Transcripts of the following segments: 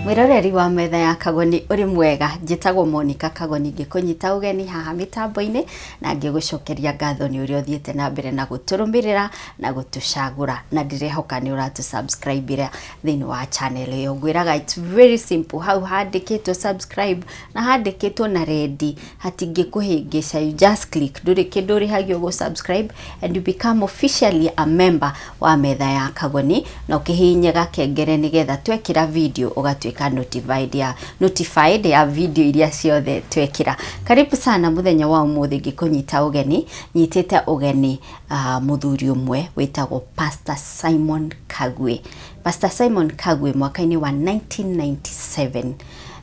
Mwiroreri wa metha ya Kagoni uri mwega njitagwo Monica Kagoni ngikunyita ugeni haha mitambo-ini na ngigucokeria ngatho ni uri uthiete na mbere na guturumirira na gutucagura na ndirehoka ni uratu subscribe thini wa channel iyo ngwiraga it's very simple how handikitwo subscribe na handikitwo na ready hatingikuhingica you just click nduri kindu ri hagio go subscribe and you become officially a member wa metha ya Kagoni na ukihinyega kengere nigetha twekira video ugatwika notified ya video iria ciothe twekira. Karibu sana muthenya wa umuthi ngikunyita ugeni nyitite ugeni muthuri umwe witagwo Pst Simon Kagwi. Pst Simon Kagwi mwaka-ini wa 1997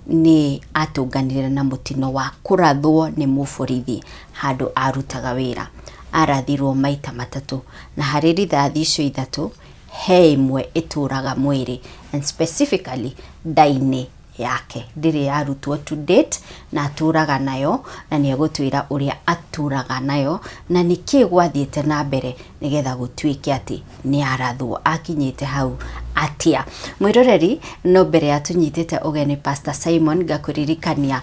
ni atunganire na mutino wa kurathwo ni muborithi handu arutaga wira. Arathirwo maita matatu na hari rithathi icio ithatu he imwe ituraga mwiri and specifically daini yake ndiri yarutwo to date na aturaga nayo na ni egutwira uria aturaga nayo na niki gwathiete na mbere nigetha gutwike ati ni arathwo akinyite hau atia. Mwiroreri no mbere atunyitite ugeni Pst Simon ngakuririkania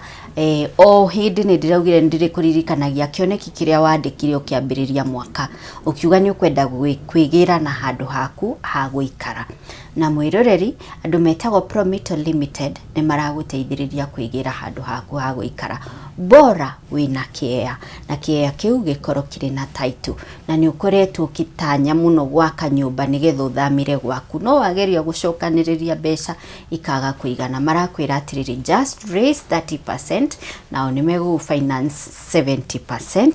o hindi ni ndiraugire ndiri kuririkanagia kioneki kiria wandikire ukiambiriria mwaka ukiuga ni ukwenda kwigira na handu haku ha guikara na mwiroreri andu metagwo Promito Limited ni maraguteithiriria kwigira handu haku ha guikara bora wina kiea na kiea kiu gikoro kiri na title na ni ukoretwo kitanya muno gwaka nyumba nigetha uthamire gwaku no wageria gucokaniriria mbeca ikaga kuigana marakwira atiriri just raise 30% na ni megu finance 70%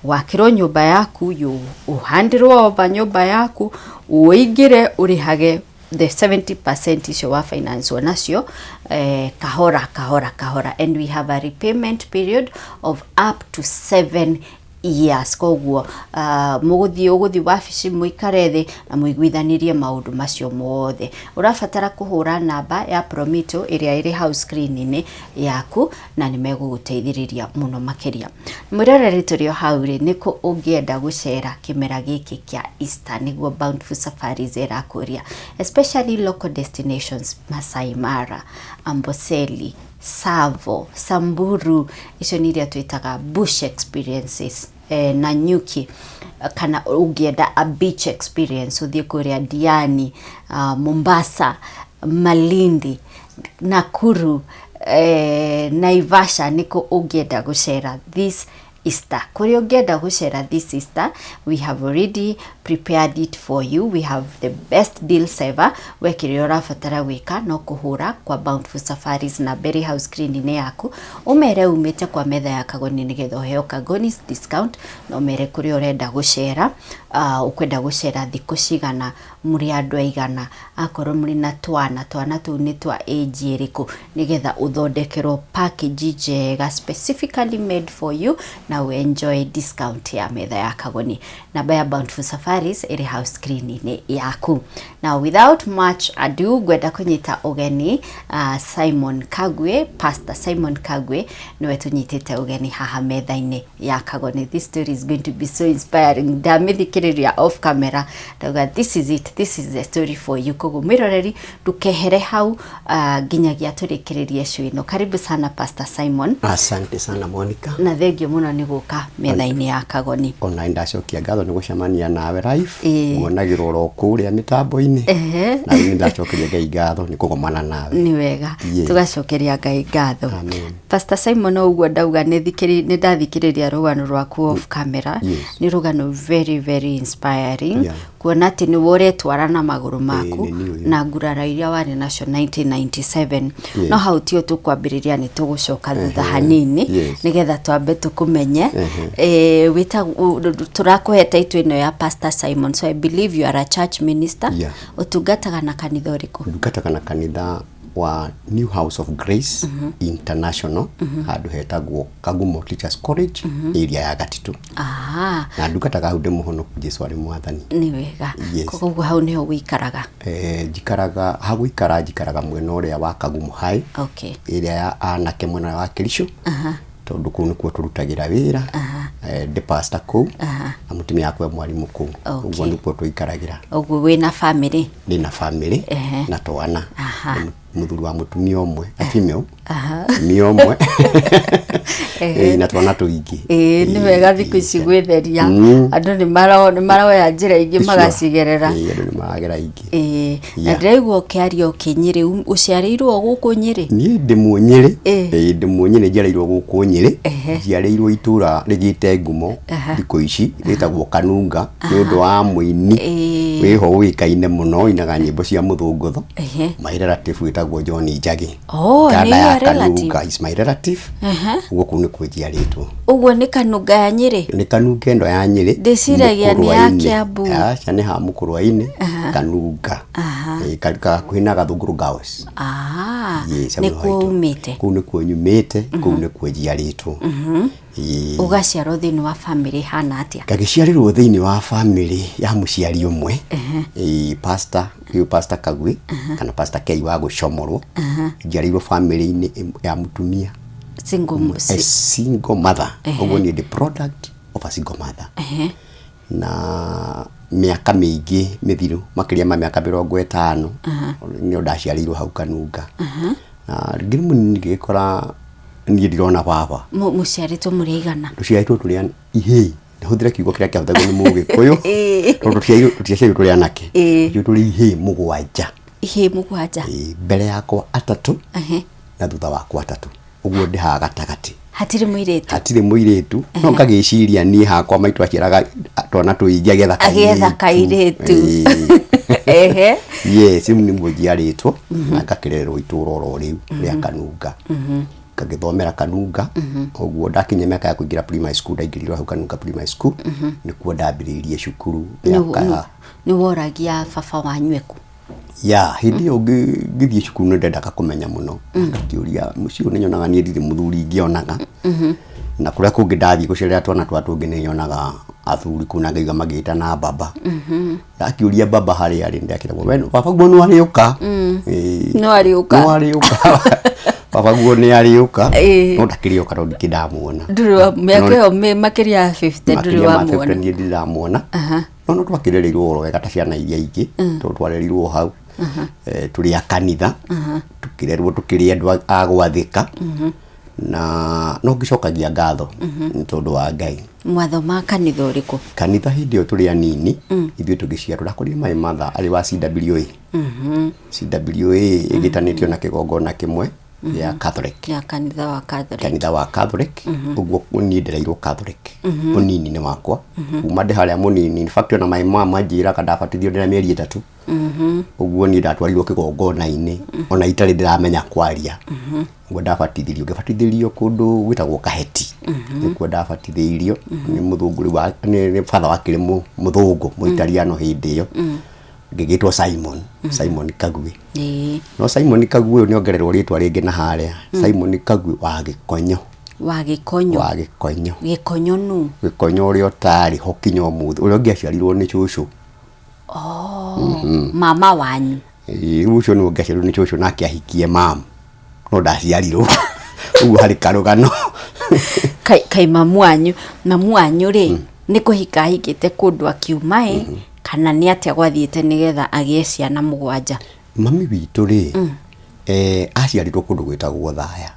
wakiro nyumba yaku yu uhandirwo over nyumba yaku uigire urihage the 70% icio wa finance onacio kahora and we have a repayment period of up to 7 years koguo muguthi wabici muikarethi na muiguithanirie maundu macio mothe urafatara kuhura namba ya Promito iria iri house screen ini yaku na ni meguguteithiriria muno makiria. Mwiroreri turio hauri niko ungienda gucera kimera giki kia Easter niguo Bountiful Safaris irakuria especially local destinations Masai Mara, Amboseli, Savo, Samburu icio niria twitaga bush experiences na nyuki kana ugienda a beach experience uthie kuria Diani, Mombasa, Malindi, Nakuru, Naivasha niko ugienda gucera this Easter. Kuria ugienda gucera this Easter, we have already prepared it for you. We have the best deals ever. Wekire urafatara gwika no kuhura kwa Bountiful Safaris na Berry House Screen ine yaku umere umete kwa metha ya Kagoni nigetha heo Kagoni's discount no mere kuria urenda gucera ukwenda gucera thiku cigana muri andu aigana akorwo muri na twana tu ni twa age iriku nigetha uthondekerwo package njega specifically made for you na we enjoy discount ya metha ya Kagoni na by Bountiful Safaris iri house screen ine yaku. Now without much ado gwenda kunyita ugeni Simon Kagwi, Pst Simon Kagwi niwe tunyitite ugeni haha metha-ini ya Kagoni. This story is going to be so inspiring. Ndamithikiriria off camera dauga this is it, this is the story for you. Koguo miroreri tukehere hau nginyagia turikiririe cwino. Karibu sana Pst Simon. Asante sana Monica. Na thengio muno ni guka metha-ini ya Kagoni. Ona ndacokia ngatho ni gucemania nawe live muonagirwo ro kuria mitambo-ini na ni ndacokeria Ngai ngatho ni kugomana nawe. Ni wega tugacokeria Ngai ngatho. Pst Simon uguo ndauga ni ndathikiriria rugano rwaku off camera ni rugano very inspiring kuona ati ni wore twarana maguru maku na ngurara iria wari nacio 1997 no hau tio tukwambiriria ni tugucoka thutha hanini nigetha twambe tukumenye wita turakuheta itu ino ya Pst Simon. So I believe you are a church minister. Utungataga na kanitha uriku? Utungataga na kanitha wa New House of Grace International handu hetagwo Kagumo Teachers College area ya Gatitu. Na ndungataga hau ndi muhonoku Jesu ari mwathani. Ni wega. Koguo hau niho wikaraga? Jikaraga hau jikaraga mwena uria wa Kagumo High. Okay. Area ya anake mwena wa Kirisho. Tondu kuu nikuo turutagira wira de pastor kou na mutumia akwe mwalimu kou uguo nikuo tuikaragira uguo wina family ndina family na twana muthuri wa mutumia omwe female ni omwe na twana tuingi ni wega thiku ici gwitheria andu ni maraoya njira ingi magacigerera andu ni maragera ingi na ndiraigua ukiaria ukinyiri uciarirwo guku Nyeri ni ndi munyiri ndi munyiri njiarirwo guku Nyeri njiarirwo itura rigite ngumo thiku ici ritagwo Kanunga ni undu wa muini wiho wikaine muno inaga nyimbo cia muthungutho my relative witagwo John Njagi ni your relative Kanunga is my relative guku ni kwijiaritwo uguo ni Kanunga ya Nyeri ni Kanunga ndo ya Nyeri ndiciragia ni ya Kiambu ni ha mùtùrìre Kanunga kalika kuhina gathunguru gaos ni kuumite ku ni kunyumite ku ni kwijiaritwo ugaciarwo thiini wa family hana atia gagiciarirwo thiini wa family ya muciari umwe pastor Kagwi kana pastor Kei wa gucomorwo njiarirwo family ini ya mutumia single mother uguo ni the product of a single mother na miaka mingi mithiru makiria ma miaka 50 ni ndaciarirwo hau Kanunga na ngimu ngikora ni ndirona baba muciaritwo murigana tuciaritwo turia ihei huthira kiugo kiria kiahutagwo ni Mugikuyu tondu tuciarirwo turi anake turi ihei mugwanja mbere yakwa atatu na thutha wakwa atatu uguo ndi ha gatagati hatire muiretu no ngagiciria ni hakwa maitu aciaraga twana tuingi agetha kairetu yes ni mujiaritwo na ngakirerwo itura oro riu ria Kanunga ngagithomera Kanunga uguo ndakinye miaka ya kuingira primary school ndaingiriro hau Kanunga primary school nikuo ndambiririe cukuru ni woragia baba wanyweku hindi yo ngithie cukuru ndendaga kumenya muno ngatiuria mucio ni nyonaga ni ndiri muthuri ngionaga na kuria kungi ndathie gucerera twana twatungi ni nyonaga athuri kuna ngaiga magita na baba ndakiuria baba hari ari ndakiragwo baba guo no ariuka no ariuka baba guo ni ariuka no ndakiriuka ndo ndikidamuona nduru miaka yo makiria 50 nduru wa muona ni ndidamuona no twakirerirwo oro wega ta ciana iria ingi twarerirwo hau turi a kanitha tukirerwo tukiri andu agwathika na no ngicokagia ngatho ni tondu wa Ngai mwatho ma kanitha uriku kanitha hindi yo turi anini ithuĩ tugiciarwo kuri my mother ari wa CWA CWA igitanitio na kigongona kimwe ya Catholic ya kanitha wa Catholic uguo ni ndireirwo Catholic munini ni wakwa kuma ndi haria munini in fact ona my mama njira kandabatithio ndina mieri 3 uguo ni ndatwarirwo kigongona-ini ona itari ndiramenya kwaria uguo ndabatithirio ngibatithirio kundu gwitagwo Kaheti nikuo ndabatithirio ni muthunguri wa ni father wa kirimu muthungu muitariano hindi iyo ngigitwo Simon Kagwi no Simon Kagwi ni ongererwo ritwa ringi na haria Simon Kagwi wa Gikonyo uri otari hokinyo muthu uri ngiaciarirwo ni cucu mama wanyu ucio ni ngiaciarirwo ni cucu na kiahikie mam no ndaciarirwo uguo hari karugano kai mamu wanyu ri ni kuhika hikite kundu akiumae kana ni atia gwathiete nigetha agie ciana mugwanja mami witu ri aciarirwo kundu gwitagwo Thaya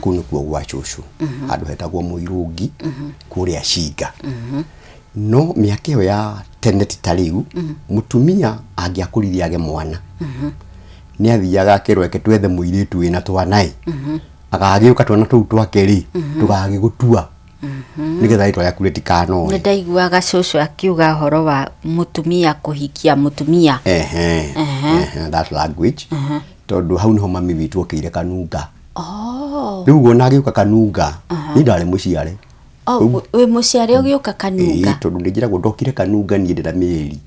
kunu kuo gwa cucu andu hetagwo Muirungi kuria Cinga no miaka iyo ya tene titariu mutumia angiakuririe age mwana ni athiaga akirweke twethe muiritu wina twanai agagiuka twana tuu twake ri tugagigutua nigetha itwa yaku ritikano ni ndaiguaga cucu akiuga horo wa mutumia kuhikia mutumia that language tondu hau niho mami witu okire Kanunga riu gona agiuka Kanunga ni ndari muciare we muciare ugiuka Kanunga tondu ndinjiragwo ndokire Kanunga ni ndira mieri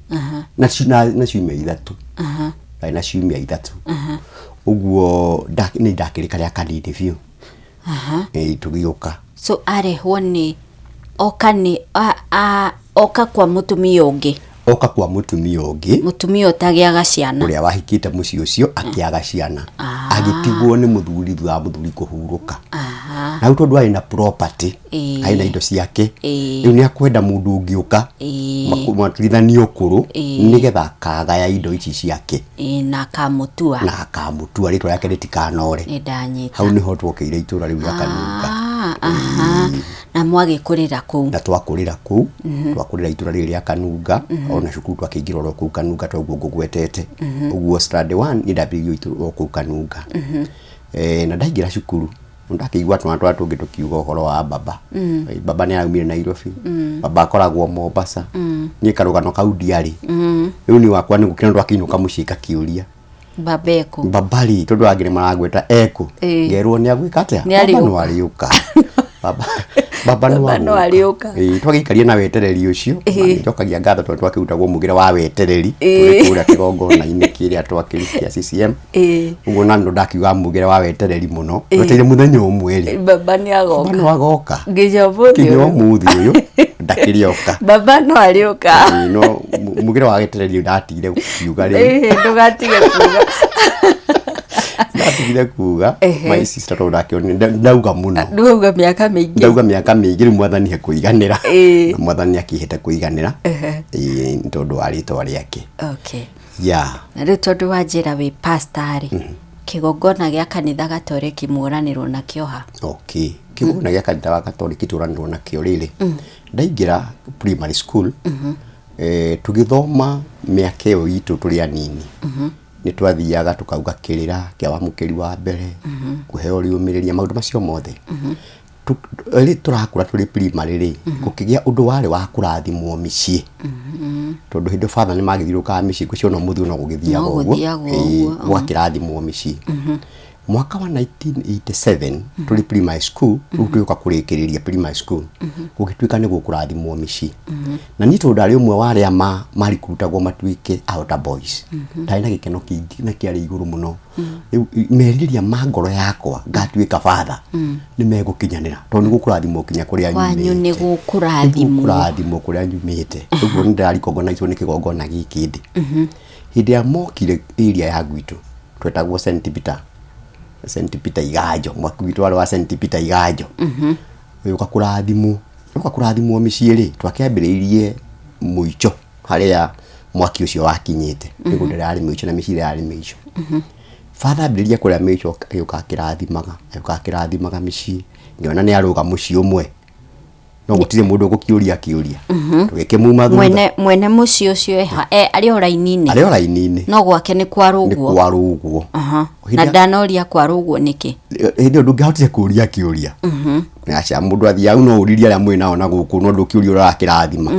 na ciumia 3 na ciumia 3 uguo ni ndakirika ria kanini biu tugiuka so arehwo ni oka kwa mutumia ungi mutumia utagiaga ciana uria wahikite muci ucio akiaga ciana agitigwo ni muthuri thutha muthuri kuhuruka na uto ndwari na property aina indo ciake riu ni akwenda mundu ungiuka matrithanio kuru nigetha akagaya indo ici ciake na akamutua ritwa yake ritikanore ni ndanyita hau niho twokeire itura riu ya Kanunga na mwagikurira kuu na twakurira kuu twakurira itura riri ya Kanunga ona cukuru twakingirwo kuu Kanunga twaguo ngugwetete uguo strand 1 ni ndabirigio itura kuu Kanunga na ndaingira cukuru ndakiigua twana tungi tukiuga uhoro wa baba baba ni aumire Nairobi baba akoragwo Mombasa ni karugano kau ndiari riu ni wakwa ni gukira ndwakiinuka mucika kiuria babeko babali tondu angire maragweta eko ngerwo ni agwika atia baba no ariuka baba no ariuka twagikaria na wetereri ucio njokagia ngatho tondu twakirutagwo mugire wa wetereri turikura kigongona-ini kiria twakirikia CCM uguo na ndo ndakiuga mugire wa wetereri muno tweteire muthenya umwe baba ni agoka ngijobuthi uyu ndakirioka baba no ariuka no mugire wa wetereri ndatigire kiuga ri ndugatige kuga ndatigire kuga my sister to ndakioni ndauga muno ndauga miaka mingi mwathani he kuiganira na mwathani akihete kuiganira ntondu arito riake na ri tondu wanjira wi pastor kigongona gia kanitha gatoreki muranirwo na kioha kigongona gia kanitha wa gatoreki turanirwo na kio riri ndaingira primary school tugithoma miaka iyo itu turi anini ni twathiaga tukauga kirira kia wamukiri wa mbere kuheo riumiriria maundu macio mothe ri turakura turi primary ri kukigia undu wari wa kurathimwo micii tondu hindo father ni magithiruka micii kucio no muthi no gugithiaga uguo gwakirathimwo micii mwaka wa 1987 tuli primary school tuka kurikiriria primary school gugituika ni gukurathimwo micii na ni tondu ari umwe wari ama mari kurutagwo matuike outer boys ndari na gikeno kingi na kiari iguru muno meriria mangoro yakwa ngatuika father ni megukinyanira tondu gukurathimwo kinya kuria wanyu ni gukurathimwo kuria nyumite uguo ndari kogona ni kigongona giki ndi hindi ya mokire area ya gwitu twetagwo St Peter Igajo mwakuitwa wa St Peter Igajo ukakurathimwo micii ri twakiambiriirie muicho haria mwaki ucio wakinyite nigu ndirari muicho na micii yari miicho father ambiriria kuria miicho akakirathimanga micii ngiona ni aruga mucii umwe no gutire mundu gukiuria tugikimuma thutha mwene mucii ucio ari oraini-ini no gwake ni kwaruguo na ndanoria kwaruguo niki hindi ndungihotire kuria acha mundu athia no uriria aria mwe nao na guku no ndukiuria urakirathima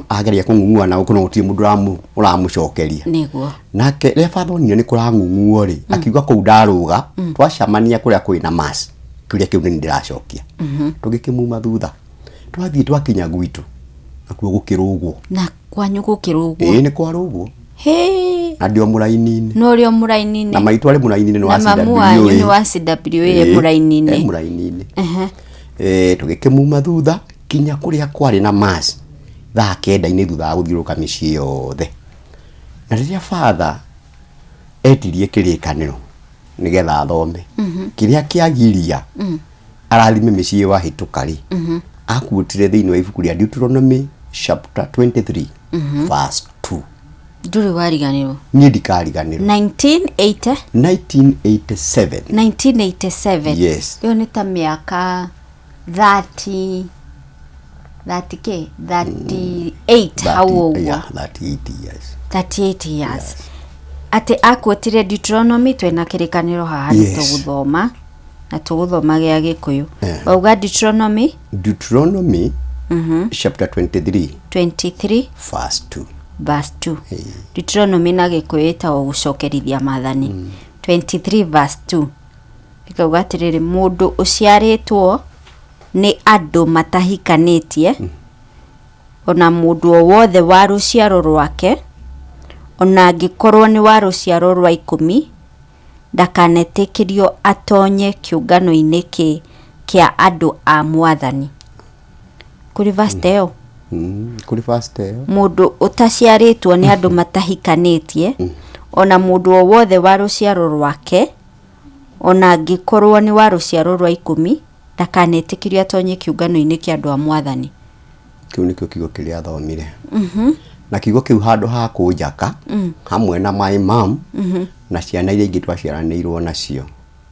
ageria kungungua na guku no gutire mundu uramucokeria niguo nake le father onire ni kurangungua ri akiuga ku ndaruga twacamania kuria kwina mass kuria kiu ni ndiracokia tugikimuma thutha twathie twakinya gwitu akuo gukirugwo na kwanyu gukirugwo ni kwaruguo ndio muraini-ini no rio muraini-ini na maitu ari muraini-ini no acida ni wa CWA muraini-ini tugikimuma thutha kinya kuria kwari na mass thaa 9 thutha guthiruka micii yothe na riria father etirie kirikaniro nigetha athome kiria kiagiria arathime micii wa hitukari akuutire thiini wa ibuku ria Deuteronomy chapter 23 verse 2 nduri wariganirwo ni ndikariganirwo 1987 yes yo ni ta miaka 38 hau uguo 38 years ati akwetire Deuteronomy twena kirikaniro haha tuguthoma na tuguthoma gia Gikuyu bauga Deuteronomy chapter 23 verse 2 Deuteronomy na Gikuyu itawo gucokerithia mathani 23 verse 2 ikauga atiriri mundu uciaritwo ni andu matahikanitie ona mundu o wothe wa ruciaro rwake ona angikorwo ni wa ruciaro rwa 10 ndakanetikirio atonye kiungano-ini kia andu a mwathani kuri verse teo mundu utaciaritwo ni andu matahikanitie ona mundu o wothe wa ruciaro rwake ona angĩkorwo nĩ wa rũciaro rwa 10 ndakanetĩkĩrio atonye kĩũngano-inĩ kĩa andũ a mwathani. Kĩu nĩkĩo kiugo kĩrĩa athomire. Na kiugo kĩu handũ ha kũnjaka hamwe na my mom na ciana iria ingĩ twaciaranĩirwo nacio,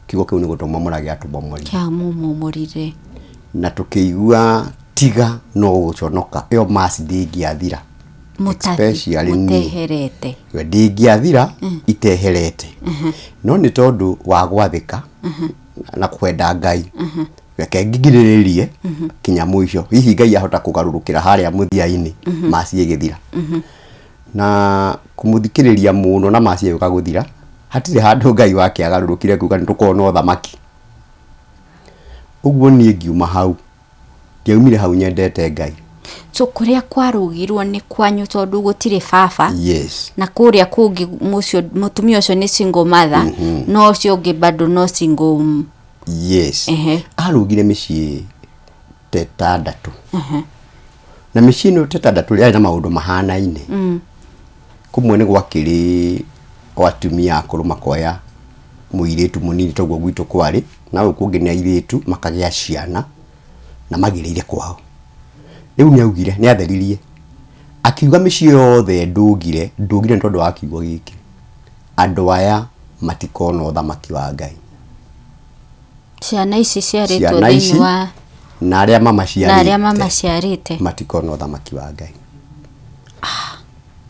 kiugo kĩu nĩ gũtũmomora gĩatũmomorire. Kĩamũmomorire. Na tũkĩigua tiga no gũconoka ĩyo mass ndĩngĩathira. Mũteherete. Ndĩngĩathira iteherete. No nĩ tondũ wa gwathĩka na kwenda Ngai. Reke ngigirĩrĩrie kinya mũico. Hihi Ngai ahota kũgarũrũkĩra harĩa mũthia-inĩ mass ĩgĩthira. Na kũmũthikĩrĩria mũno na mass ĩyo gũthira, hatirĩ handũ Ngai wake agarũrũkire kuga nĩtũkona thamaki. Ũguo niĩ ngiuma hau. Ndiaumire hau nyendete Ngai. So kũrĩa kwarũgirwo nĩ kwanyu tondũ gũtirĩ baba. Yes. Na kũrĩa kũngĩ mũtumia ũcio nĩ single mother, no ũcio ũngĩ bado no single. Yes. Arũgire mĩciĩ tetandatũ. Na mĩciĩ ĩno tetandatũ rĩarĩ na maũndũ mahanaine. Kũmwe nĩ gwakĩrĩ atumia akũrũ makoya mũirĩtu mũnini toguo gwitũ kwarĩ, na kũngĩ nĩ airĩtu makagĩa ciana na magĩrĩire kwao. Rĩu nĩ augire nĩ atheririe. Akiuga mĩciĩ yothe ndũgire nĩ tondũ wa kiugo gĩkĩ. Andũ aya matikona ũthamaki wa Ngai. Ciana ici ciarĩtwo thĩinĩ wa na arĩa mama ciarĩte matikona ũthamaki wa Ngai.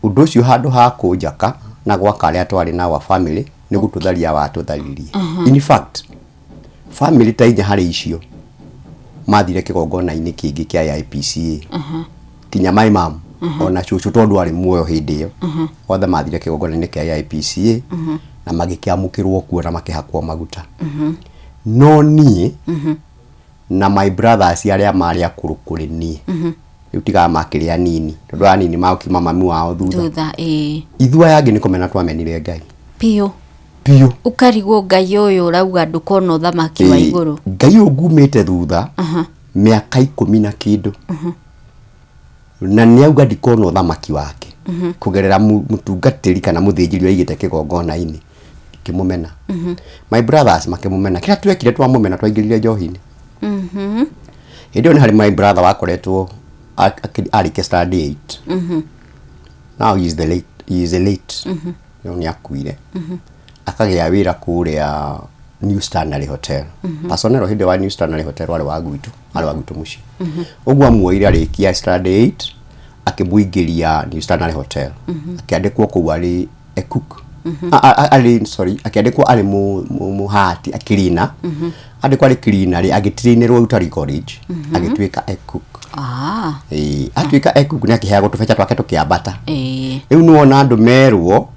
Ũndũ ũcio handũ ha kũnjaka na gwaka arĩa twarĩ na wa family nĩ gũtũtharia watũtharirie. In fact, family ta inya harĩ icio mathire kĩgongona-inĩ kĩngĩ kĩa IPCA. Kinya my mom ona cucu tondũ arĩ muoyo hĩndĩ ĩyo. Othe mathire kĩgongona-inĩ kĩa IPCA na magĩkĩamũkĩrwo kuo na makĩhakwo maguta. No niĩ na my brothers arĩa marĩ akũrũ kũrĩ niĩ. Rĩu tiga makĩrĩ anini tondũ anini maũkima mami wao thutha. Ithuĩ aya angĩ nĩ kũmena twamenire Ngai. Piyo. Ũkarigwo Ngai ũyũ ũrauga ndũkona ũthamaki wa igũrũ. Ngai ũyũ ngumĩte thutha mĩaka 10 na kĩndũ. Na nĩ auga ndikona ũthamaki wake. Kũgerera mũtungatĩri kana mũthĩnjĩri waigĩte kĩgongona-inĩ. Kĩmũmena. My brothers makĩmũmena. Kĩrĩa twekire twamũmena twaingĩrire njohi-inĩ. Hĩndĩ ĩyo nĩ harĩ my brother wakoretwo arĩkia standard 8. Now he is late. Nĩ akuire. Akagĩa wĩra kũrĩa New Standard Hotel. Personnel hĩndĩ wa New Standard Hotel warĩ wa gwitũ mũciĩ. Ũguo amuoire arĩkia standard 8 akĩmũingĩria New Standard Hotel. Akĩandĩkwo kũu arĩ a cook. Akĩandĩkwo arĩ mũhati akirina. Andĩkwo arĩ cleaner agĩtrainĩrwo Utari College agĩtuĩka a cook. Atuĩka a cook nĩ akĩheagwo tũbeca twake tũkĩambata. Rĩu nĩwona andũ merwo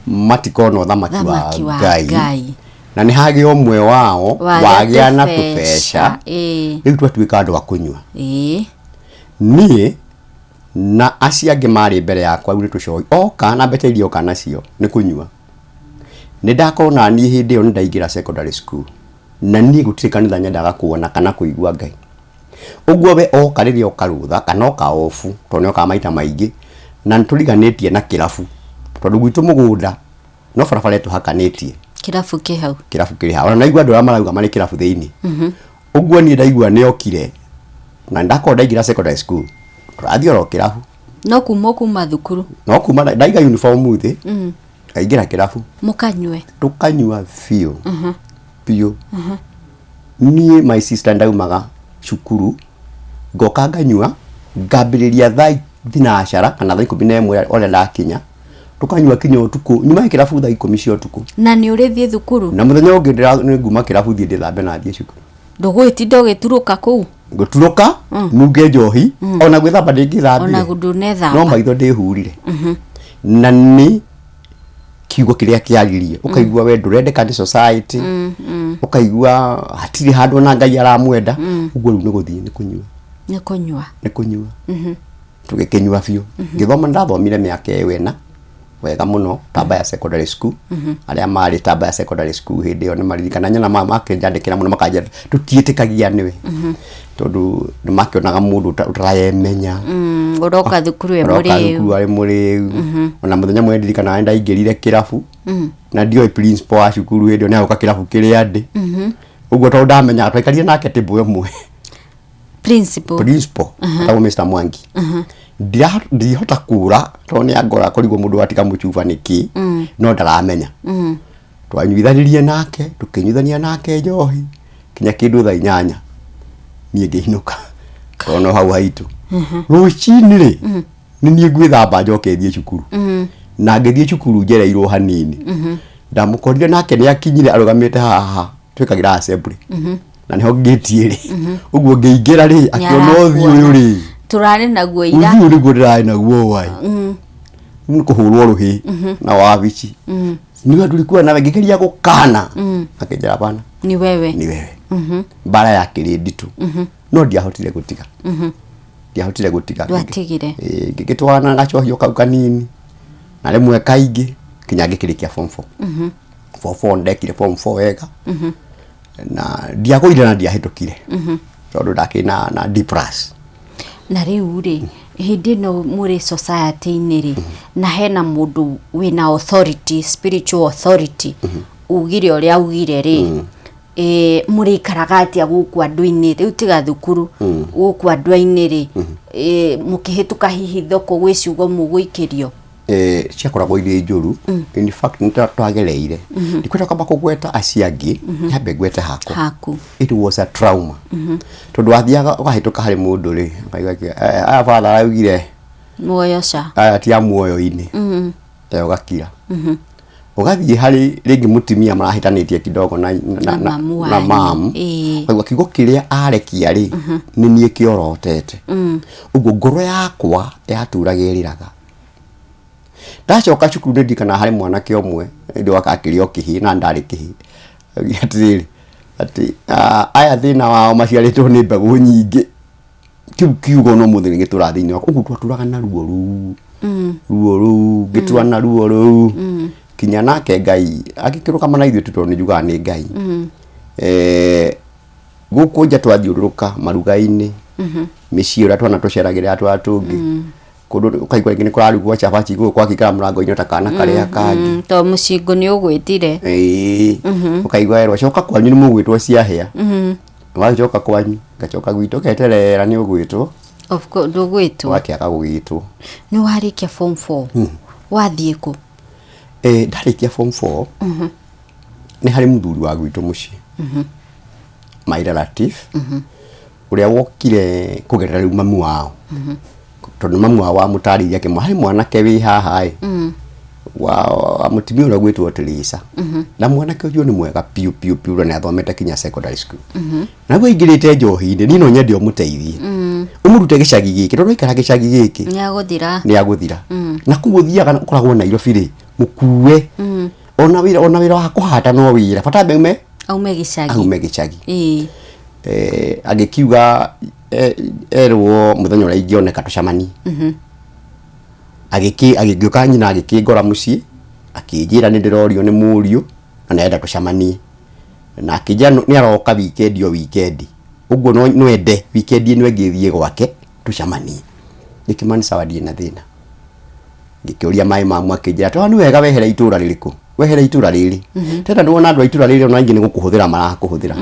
matikona ũthamaki wa Ngai. Na nĩ hagĩa ũmwe wao wagĩa na tũbeca. Rĩu twatuĩka andũ a kũnyua. Niĩ na acio angĩ marĩ mbere yakwa rĩu tũcoi oka na mbete irio kana cio nĩ kũnyua. Nĩ ndakona niĩ hĩndĩ ĩyo nĩ ndaingĩra secondary school. Na niĩ gũtirĩ kanitha nyendaga kuona kana kũigua Ngai. Ũguo we oka rĩrĩa oka rũtha kana oka ofu tondũ nĩ oka maita maingĩ na nĩtũriganĩtie na kĩrabu. Tondũ gwitũ mũgũnda no barabara tũhakanĩtie. Kĩrabu kĩrĩ hau. Ona naigua andũ arĩa marauga marĩ kĩrabu thĩinĩ. Ũguo niĩ ndaigua nĩ okire na ndakorwo ndaingĩra secondary school. Tũrathiĩ oro kĩrabu. No kuma thukuru. No kuma ndaiga uniform thĩ. Ngaingĩra kĩrabu. Mũkanyue. Tũkanyua biũ. Niĩ my sister ndaumaga cukuru ngoka nganyua ngambĩrĩria thaa thinacara kana thaa 11 ole ndakinya. Tukanyua kinya utuku nyuma kĩrabu thaa 10 cia utuku. Na nĩ ũrĩthiĩ thukuru? Na mũthenya ũngĩ nĩ nguma kĩrabu thiĩ ndĩthambe na thiĩ cukuru. Ndũgwĩtinda ũgĩturũka kũu? Ngũturũka nunge njohi ona gwĩthamba ndĩngĩthambire. Ona ndũnethamba. No maitho ndĩhurire. Na nĩ kiugo kĩrĩa kĩagĩrie ũkaigua we ndũrendeka nĩ society. Ũkaigua hatirĩ handũ na Ngai aramwenda. Ũguo rĩu nĩ gũthiĩ nĩ kũnyua. Tũgĩkĩnyua biũ. Ngĩthoma ndathomire mĩaka ĩyo wega mũno Tamba ya secondary school. Arĩa marĩ Tamba ya secondary school hĩndĩ ĩyo nĩ maririkana nyana makĩnjandĩkĩra mũno makanja tũtiĩtĩkagia nĩwe. Tondũ nĩ makĩonaga mũndũ ũtarayemenya. Ũroka thukuru arĩ mũrĩu. Ona mũthenya mwe ndirikana ndaingĩrire kĩrabu na ndio principal wa cukuru ndio ne agoka kirabu kiria ndi uguo to ndamenya twaikarie nake table ĩmwe principal atago Mr Mwangi ndihota kura to ne agora korigwo mundu atika muchuba niki no ndaramenya twanyuithanirie nake tukinyuithania nake njohi kinya kindu thaa 8 nie ngiinuka kono hau haitu rucini ri ni nie gwithamba njoke thie cukuru na ngithie cukuru njereirwo hanini ndamukorire nake ni akinyire arugamite haha twikagira assembly na niho ngitie ri uguo ngiingira ri akiona uthio uyu ri turare naguo ira uthio ri gudirae naguo wai ni kuhurwo ruhi na wabici niwe tulikuwa na ngikeria gukana akijara bana ni wewe bara ya kireditu no ndiahotire gutiga ndiahotire gutiga watigire ngigitwana gacohio kau kanini na rimwe kaingi kinya ngikirikia form 4 form 4 ndekire form 4 wega na ndiagoire na ndiahitukire tondu ndakina na D+ na riu ri hindi no muri society ni ri na hena mundu wina authority spiritual authority ugire uria ugire ri muri karagati aguku andu-ini riu tiga thukuru guku andu-ini ri mukihituka hihi thoko gwiciugo muguikirio ciakoragwo iri njuru in fact nitwagereire ndikwenda kwamba kugweta aciangi nyambe gwete haku it was a trauma tondu wathiaga ugahituka hari mundu ri aya father augire muoyo ca aya ti muoyo-ini ugakira ugathie hari ringi mùtumia marahitanitie kidogo na mam kwa kigo kiria arekia ri ni nie kiorotete uguo ngoro yakwa yaturagiriraga ndacoka cukuru ndikana hari mwanake omwe ndio akakirio kihi na ndari kihi ati aya thina wao maciaritwo ni mbegu nyingi kiugo no muthiri gitura thini uguo twaturaga na ruo ru gitura na ruo ru kinya nake Ngai agikiruka mana ithu tuto ni juga ni Ngai guku nja twathiururuka maruga-ini miciura twana tuceragira atu atungi kundu ukaigwa ngine kurarugwa chapachi guku kwa kikara murango-ini takana karia kangi to mucingo ni ugwitire ukaigwa ero coka kwanyu ni mugwitwo ciahia wacoka kwanyu ngacoka gwito keterera ni ugwitwo of course ndugwitwo wakiaga gwitwo ni warikia form 4 wathie ku ndarikia form 4 ni hari muthuri wa gwitwo muci my relative uria wokire kugerera riu mamu wao tondu mamu wao amutariria ke hari mwanake wi haha wa mùtumia uria gwitwo Teresa na mwanake ucio ni mwega piu na athomete kinya secondary school na gwe ingirite njohi-ini ni no nyende umuteithie umurute gicagi giki tondu ikara gicagi giki ni aguthira na kumuthiaga ukoragwo Nairobi ri mukuwe ona wira wa kuhata no wira bata mbeume aume gicagi agikiuga erwo muthenya uria ingioneka tucamani agigioka nyina agikingora mucii akinjira ni ndirorio ni muriu na nenda tucamanie na akija ni aroka weekend uguo no ende weekend ni ngithie gwake tucamanie nikimani sawadi na thina ngikiuria mai mamu akinjira to ni wega wehera itura ririku wehera itura riri tena ndona andu itura riri ona ingi ni gukuhuthira marakuhuthira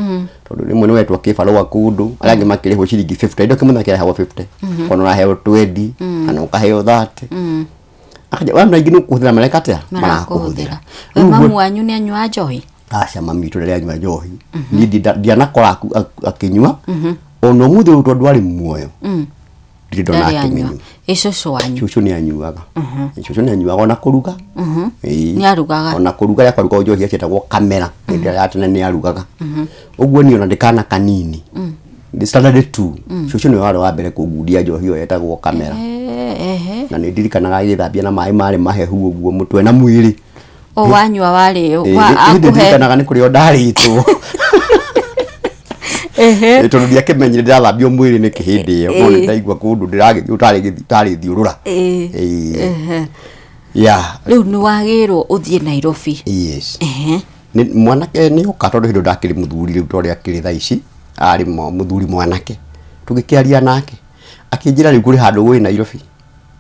tondu rimwe ni wetwa kibarua kundu aria angi makiriho ciringi 50 indo kimwe nakira hawa 50 kono na heo 20 ana ukaheo 30 akaja wana ingi ni kuhuthira marekatea marakuhuthira mamu wanyu ni anywa njohi aca mami tu ria anywa njohi ni ndianakora akinywa ono muthu tondu ari muoyo ndona akimenyu icucu wanyu cucu ni anyuaga cucu ni anyuaga ona kuruga ni arugaga ona kuruga ya kwaruga njohi acetagwo kamera ndio ya tene ni arugaga uguo ni ona ndikana kanini ndi standard 2 cucu ni wale wa mbere kugudia njohi yo yetagwo kamera na ni ndirikanaga githambia na mai mari mahehu uguo mutwe na mwiri wanywa wale akuhe ndirikanaga ni kurio ndaritwo tondu ndiakimenyire ndirathambio mwiri ni kihindi iyo no ndaigua kundu ndiragithi thiurura riu ni wagirwo uthie Nairobi yes ni mwanake ni uka tondu hindu ndakiri muthuri riu tori akiri thaa ici ari muthuri mwanake tugikiaria nake akinjira riu kuri handu gwi Nairobi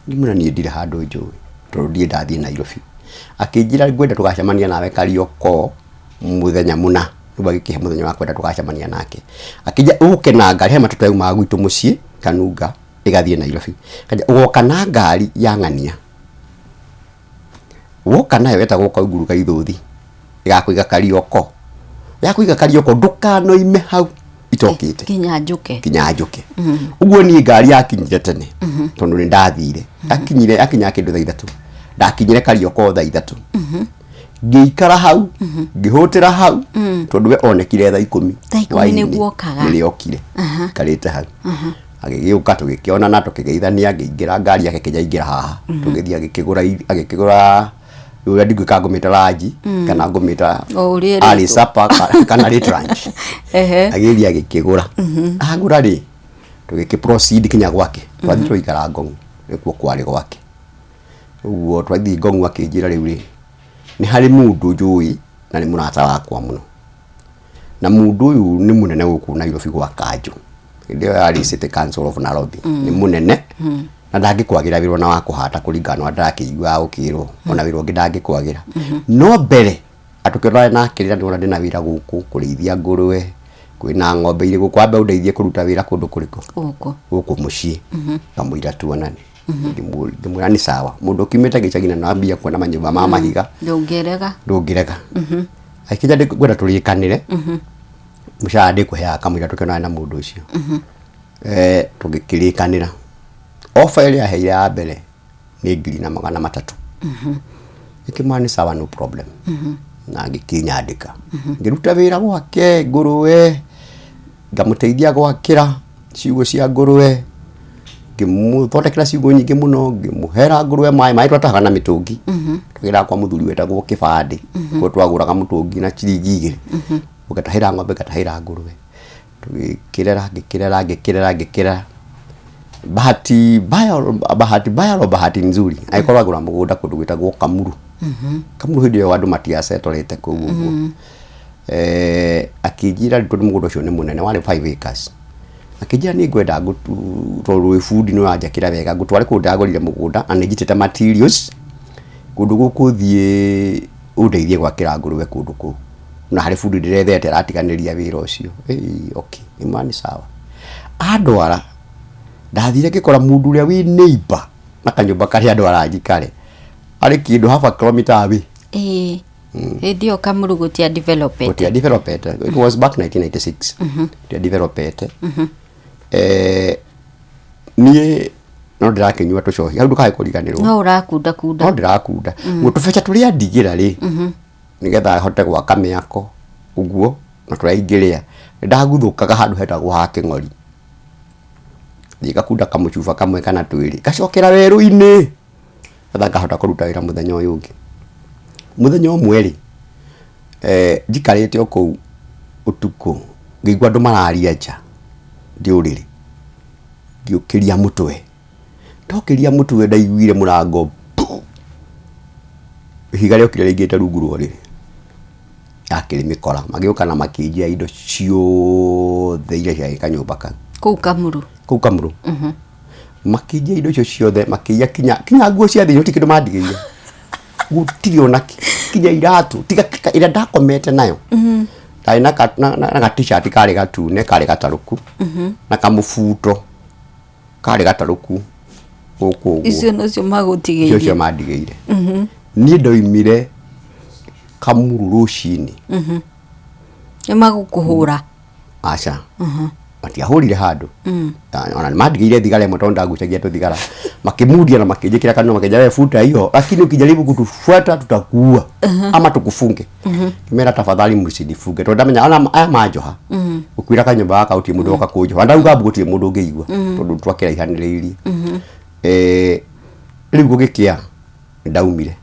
ndimuna ni ndire handu njui tondu ndie ndathie Nairobi Akijira gwenda tugacemania nawe Karioko muthenya muna. Nubagike muthenya wa kwenda tugacemania nake. Akija uke na ngari he matatu yau magwitu mucii Kanunga igathie Nairobi. Kaja ugoka na ngari ya ng'ania. Woka nayo wetagwo Kauguru Kaithuthi. Igakuiga Karioko. Yakuiga Karioko ndukanoime hau itokite. Kinyanjuke. Uguo ni ngari yakinyire tene. Tondu ni ndathire. Akinya kindu thaa 3. Ndakinyire Karioko thaa 3. Ngiikara hau, ngihutira hau, tondu we onekire thaa 10. Thaa 10 niguo kaga. Niliokire. Karite hau. Agigiuka tugikiona na tukigeithania ngiingira ngari yake kijaingira haha. Tugithia agikigura uria ndigwika ngumita raji kana ngumita ali sapa kana late lunch. Agiria agikigura. Agura ri tugikiproceed kinya gwake. Twathi tuikara Ngong nikuo kwari gwake. Uguo twathi Ngong akinjira riu ri ni hari mundu njui na ni murata wakwa muno. Na mundu uyu ni munene guku Nairobi gwa Kanju. Ndio ali City Council of Nairobi. Ni munene. Na ndangikwagira wiro na wakuhata kuringana ndakigwa ukiro ona wiro ngindangikwagira. No mbere atukirora na kirira ndona ndina wira guku kurithia ngurwe kwina ng'ombe iri guku ambe undeithie kuruta wira kundu kuriko guku mucii kamuira tuonane. Ndimwira ni sawa mundu kimete gicagina na ambia kuona manyumba ma mahiga ndungirega akija ndikwenda turikanire mushara ndikuhea kamuira tukirora na mundu ucio tugikirikanira offer ile aheire ya mbere ni 2,300. Ikimani sawa no problem. Na ngikinyandika. Ngiruta wira gwake ngurwe. Ngamuteithia gwakira ciugo cia ngurwe. Ngimuthondekera ciugo nyingi muno, ngimuhera ngurwe mai twataga na mitungi. Tugira kwa muthuri wetagwo Kibandi. Ko twaguraga mutungi na ciringi 2. Ugatahira ng'ombe gatahira ngurwe. Ngikirera bahati bahati nzuri aikoragura mugunda kundu gwitagwo Kamuru. Kamuru hindi yo andu matiacetorete kuguo. Akijira ndu mugunda ucio ni munene wari 5 acres. Akijira ni ngwenda gutu food no ajakira wega gutware kundu agorire mugunda anigitete materials kundu gukuthie undeithie gwakira ngurwe kundu ku. Na hari food ndirethete ratiganiria wira ucio. Okay, imani sawa. Andwara ndathire ngikora mundu uria wi neighbor na kanyumba kari andu arajikare ari kindu half a kilometer away. Ndio Kamuru gutia developed. It was back 1996. They developed. Nie no ndirakinywa tucohi au ndukae kuriganirwo no urakunda no ndirakunda mutufecha turia ndigira ri nigetha hote gwaka miako uguo na turaingiria ndaguthukaga handu hetagwo ha King'ori ndikakunda kamuchufa kamwe kana twiri gacokera weru-ini atha hota kuruta wira muthenya uyu ungi muthenya umwe njikarite oku utuku ngigwa andu mararia nja ndiurire ngiukiria mutwe ndokiria mutwe ndaiguire murango higa ryo kire rigite rungu rwori akiri mikora magiuka na makijia indo ciothe iria cia kanyumba kan kuu Kamuru makijia indo cio ciothe makijia kinya nguo cia thiri tikindu mandigiire gutiri ona kinya iratu tiga ira ndakomete nayo tai na t-shirt kari gatune kari gataruku na kamufuto kari gataruku guku icio nocio magutigiire icio mandigiire ni ndoimire Kamuru rucini magukuhura acha matiahurire handu ona mandigiire thigara imwe tonda ngucagia tu thigara makimudia na makijikira kanyo makijawe futa hiyo lakini ukijaribu kutufuata tutakuua ama tukufunge kimera tafadhali msinifunge tondamenya ona aya majoha ukwira kanyumba aka uti mundu oka kujo ndauga bugutie mundu ngeigwa tondu twakira ihaniriirie riu gugikia ndaumire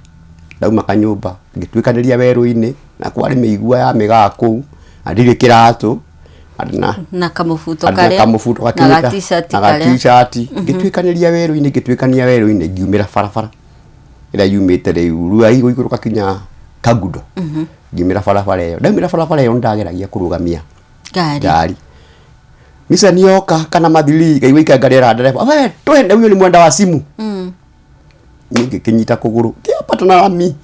ndauma kanyumba ngitwikaniria weru-ini na kwari meigua ya migaku andire kiratu na kamufuto karia na t-shirt ngitwikaniria weru-ini ngiumira farafara ira yumite riu ruai guikuruka kinya Kagudo ngiumira farafara iyo ndaumira farafara iyo ndageragia kurugamia gari misa nioka kana mathili kaigwa ikangarira ndereba we twende uyo ni mwenda wa simu ningi kinyita kuguru kiapata na rami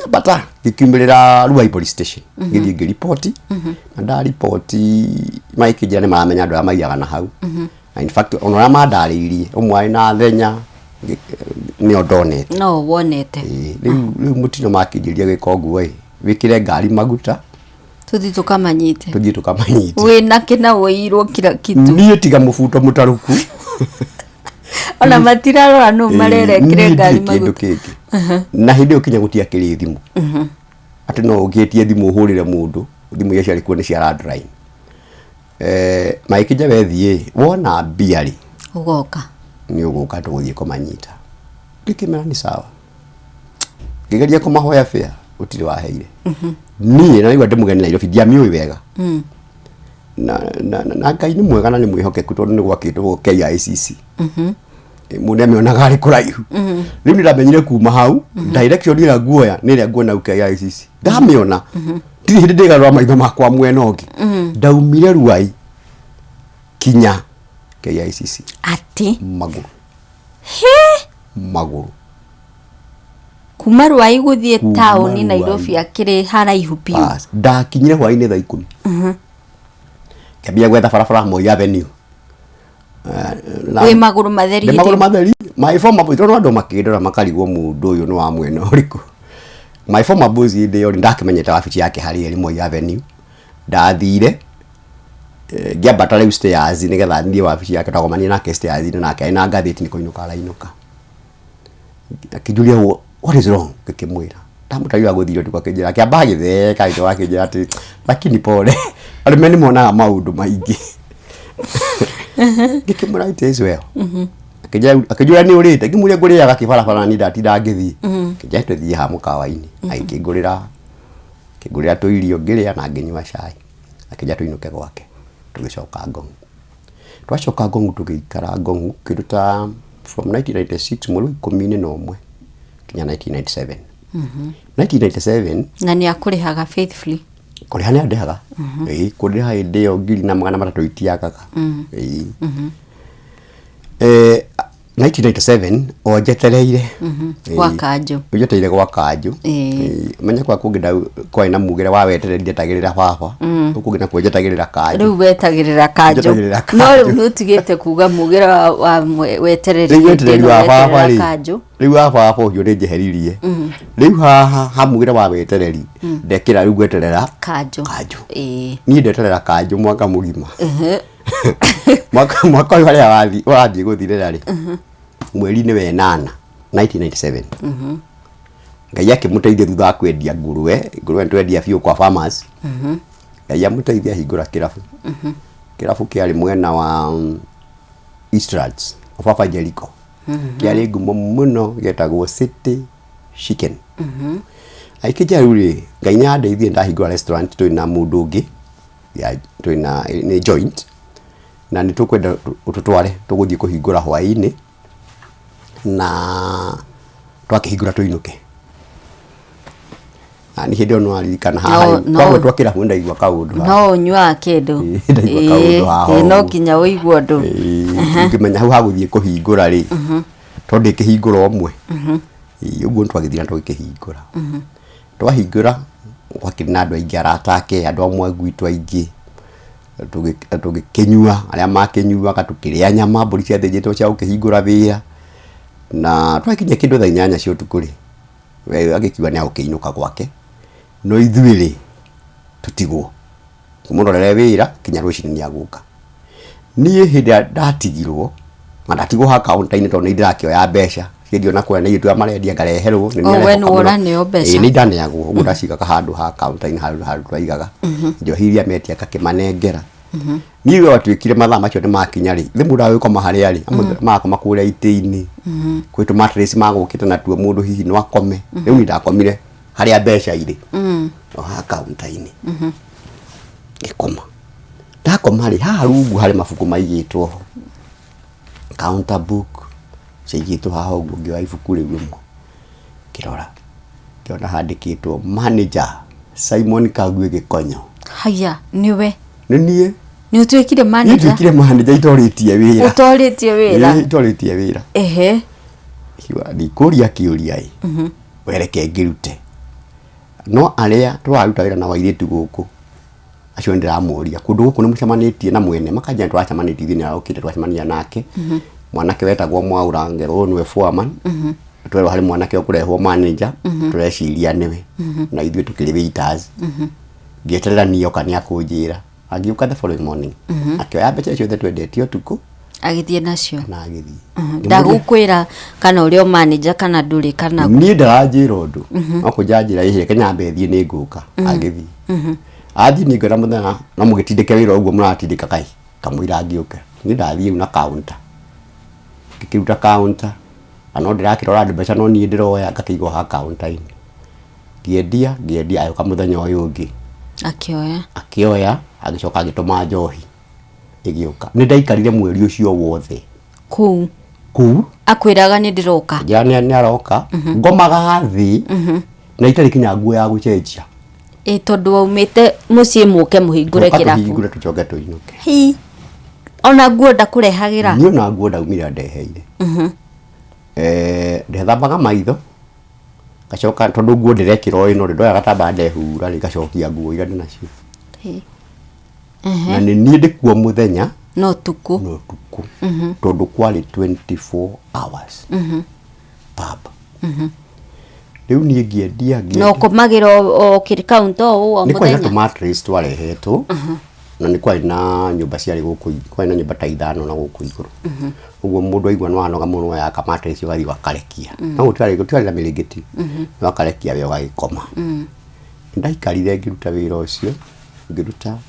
Bata gikiumirira Ruai police station githii report na nda report maikijira ni maramenya andu amaiyaga na hau. In fact onora mandaririe umwe na thenya ni ondonete no wonete riu mutino makijiria gikoguo wikire ngari maguta tuthi tukamanyite wina kina woirwo kila kitu nie tiga mubuto mutaruku ona matirarora no marerekire ngari maguta na hindi ukinya gutia kiri thimu ati no ugetie thimu uhurire mundu thimu yacio arikuo ni cia landline maikija wethie wona biari ugoka ni ugoka tuguthie kumanyita gikimera ni sawa gigeria kumahoya fare utiri waheire nie na igwa ndemugeni na Nairobi ndiamiui wega na Ngai ni mwega na ni mwihokeku tondu ni gwakitwo KICC mundu ameonaga ari kuraihu riu ndiramenyire kuma hau direction ira guoya niria nguona KICC ndamiona ndiri hindi ndigarura maitho makwa mwena ungi ndaumire Ruai kinya KICC ati maguru maguru kuma Ruai guthie town Nairobi akiri haraihu piu ndakinyire hwaini thaa 10 kiambia gwetha barabara Moi Avenue we maguru matheri my former boss no ndo makindora makarigwo mundu uyu no wa mwena uriku my former boss inde ori ndakimenyete wabici yake hari eri Moi Avenue ndathire ngiambata riu stairs nigetha ndie wabici yake tagomania nake stairs nake ina ngathiti niko inuka rainuka akijulia what is wrong gikimwira ndamutariwa guthiro ndiko kinjira kiamba githeka ito wakinjira ati lakini pole arimeni mona maundu maingi gikimuraite Israel akijura ni urite ngimuria nguriaga kibarabara ni ndatinda ngithii kija tuthii ha mukawa-ini aikingurira tuirio ngiria na nginywa cai akija tuinuke gwake tugicoka Ngong twacoka Ngong tugiikara Ngong kiruta from 1996 mweri 11 kinya 1997 1997 na ni akurihaga faithfully kuri hane andehaga kuri ha indeo ngiri na magana matatu itiagaga 1997 ojetereire kwa kanju ojetereire kwa kanju menya kwa kugida kwa ina mugire wa wetererie tagirira baba ukugina kwejetagirira kanju riu wetagirira kanju no riu nutigite kuga mugire wa wetererie kanju riu baba uyu ni jeheririe riu ha mugire wa wetereri ndekira riu gweterera kanju ni ndeterera kanju mwaka mugima mwaka uyu wathi guthirira ri mweri ni we 8 1997 Ngai akimuteithia thutha wa kwendia nguruwe twendia biu kwa farmers Ngai amuteithia hingura kirabu kiari mwena wa Eastlands Papa Jericho kiari ngumo muno getagwo City Chicken aikija ruri Ngai nyandeithie ndahingura restaurant twina mundu ungi ya twina ni joint na ni tukwenda ututware tuguthie kuhingura hwaini na twakihingura tuinuke ani hindi ono aririkana haha kwa twakira hunda igwa kaundu no nywa kindu no kinya uigwa ndu ngimenya hau haguthie kuhingura ri tondu ikihingura omwe uguo twagithira twikihingura twahingura gwakiri na andu aingi aratake andu amwe gwitu aingi tugikinyua aria makinyua gatukiria nyama mburi cia thĩnjĩtwo cia gũkĩhingũra wĩra na twakinya kĩndũ thaa 8 cia ũtukũ rĩ we agĩkiuga nĩ agũkĩinũka gwake no ithuĩ rĩ tutigwo kũmũrorere wĩra kinya rũcinĩ nĩ agũka niĩ hĩndĩ ndatigirwo na ndatigwo ha kaunta-inĩ tondũ nĩ ndirakĩoya mbeca ngiona kwa nĩ itu amarendia ngareherwo nĩ ndaneagwo ũguo ndacigaga handũ ha kaunta-inĩ handũ twaigaga njohiria metia kakimanengera niĩ watwĩkire mathaa macio nĩ makinya rĩ thimũ ndagĩkoma harĩa rĩ makoma kũrĩa itĩ-inĩ kwĩtũ mattress magũkĩte natuo mũndũ hihi no akome rĩu nĩ ndakomire harĩa mbeca irĩ o ha kaunta-inĩ ngĩkoma ndakoma rĩ haha rungu harĩ mabuku maigĩtwo counter book cigitwo haha uguo ngĩoya ibuku rĩu rimwe kĩrora kĩona handĩkĩtwo manager Simon Kagwi Gikonyo haya niwe nĩ niĩ nĩ ũtuĩkire manager nĩ ũtuĩkire manager itorĩtie wĩra ũtorĩtie wĩra ehe ndikũria kĩũria wereke ngĩrute no aria twaruta wira na wairitu guku acio ndiramuria kundu guku ni mucemanitie na mwene makanja twacemanitie thini arokite twacemania nake mwanake wetagwo Mwaurangero niwe foreman twero hari mwanake okurehwo manager tureciria niwe na ithuĩ tukiri waiters ngieterera niyo kani akunjira agiuka the following morning akioya mbeca ciothe twendetio tuku agithie nacio na agithie ndagukwira kana urio manager kana nduri kana ni ndaranjira undu okunjanjira ihe Kenya mbethie ni nguka agithie athi ni ngora muthenya no mugitindike wira uguo muratindika kai kamwira agiuke ni ndathie na counter kiruta counter ano ndirakirora andu mbeca no ni ndiroya ngakigwo ha counter ini ngiendia ayoka muthenya uyu ungi akioya agicoka agituma njohi igiuka ni ndaikarire mweri ucio wothe ku akwiraga ni ndiroka jani ni aroka ngomaga thi na itari kinya nguo ya gucenjia tondu waumite mucii muke muhingure kirabu muhingure tucoke tuinuke hi ona nguo ndakurehagira ni ona nguo ndaumira ndeheire ndethambaga maitho gacoka tondu nguo ndirekirwo ino ndoya gatamba ndehura gacokia nguo ira ndinacio na ni nie ndikuo muthenya no tuku tondu kwari 24 hours pub riu nie ngiendia no kumagira o kiri counter o muthenya ni kwa mattress twarehetwo na ni kwa na nyumba ciari guku kwa na nyumba ta ithano na guku iguru uguo mundu aigua no anoga muno ya kamata icio gathi wakarekia no gutari na miringiti no akarekia we gagikoma ndaikarire ngiruta wira ucio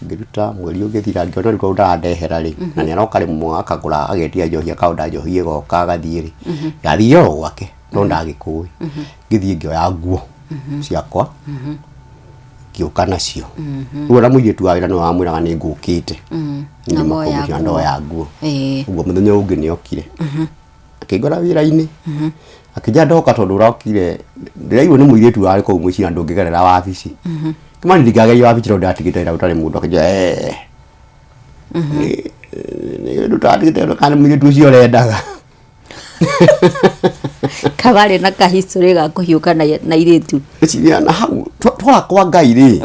ngiruta mweri ugithira ngiona riko ndandehera ri na ni aroka rimwe akagura agetia njohi akaunda njohi igoka agathie ri gathio gwake no ndagikui ngithie ngioya nguo ciakwa kiuka nacio ura muiretu wawira no amwiraga ni ngukite na moya ndo ya nguo uguo muthenya ungi ni okire akigora wira-ini akija ndoka tondu urokire ndiraigwo ni muiretu wari ko mucira ndungigerera wabici kama ndigagayo wabici ndo ndatigite ira utari mundu akija ni ndatigite kana muiretu ucio rendaga kabare na kahistory ga kuhiuka na iretu iciria na hau twa kwa Ngai ri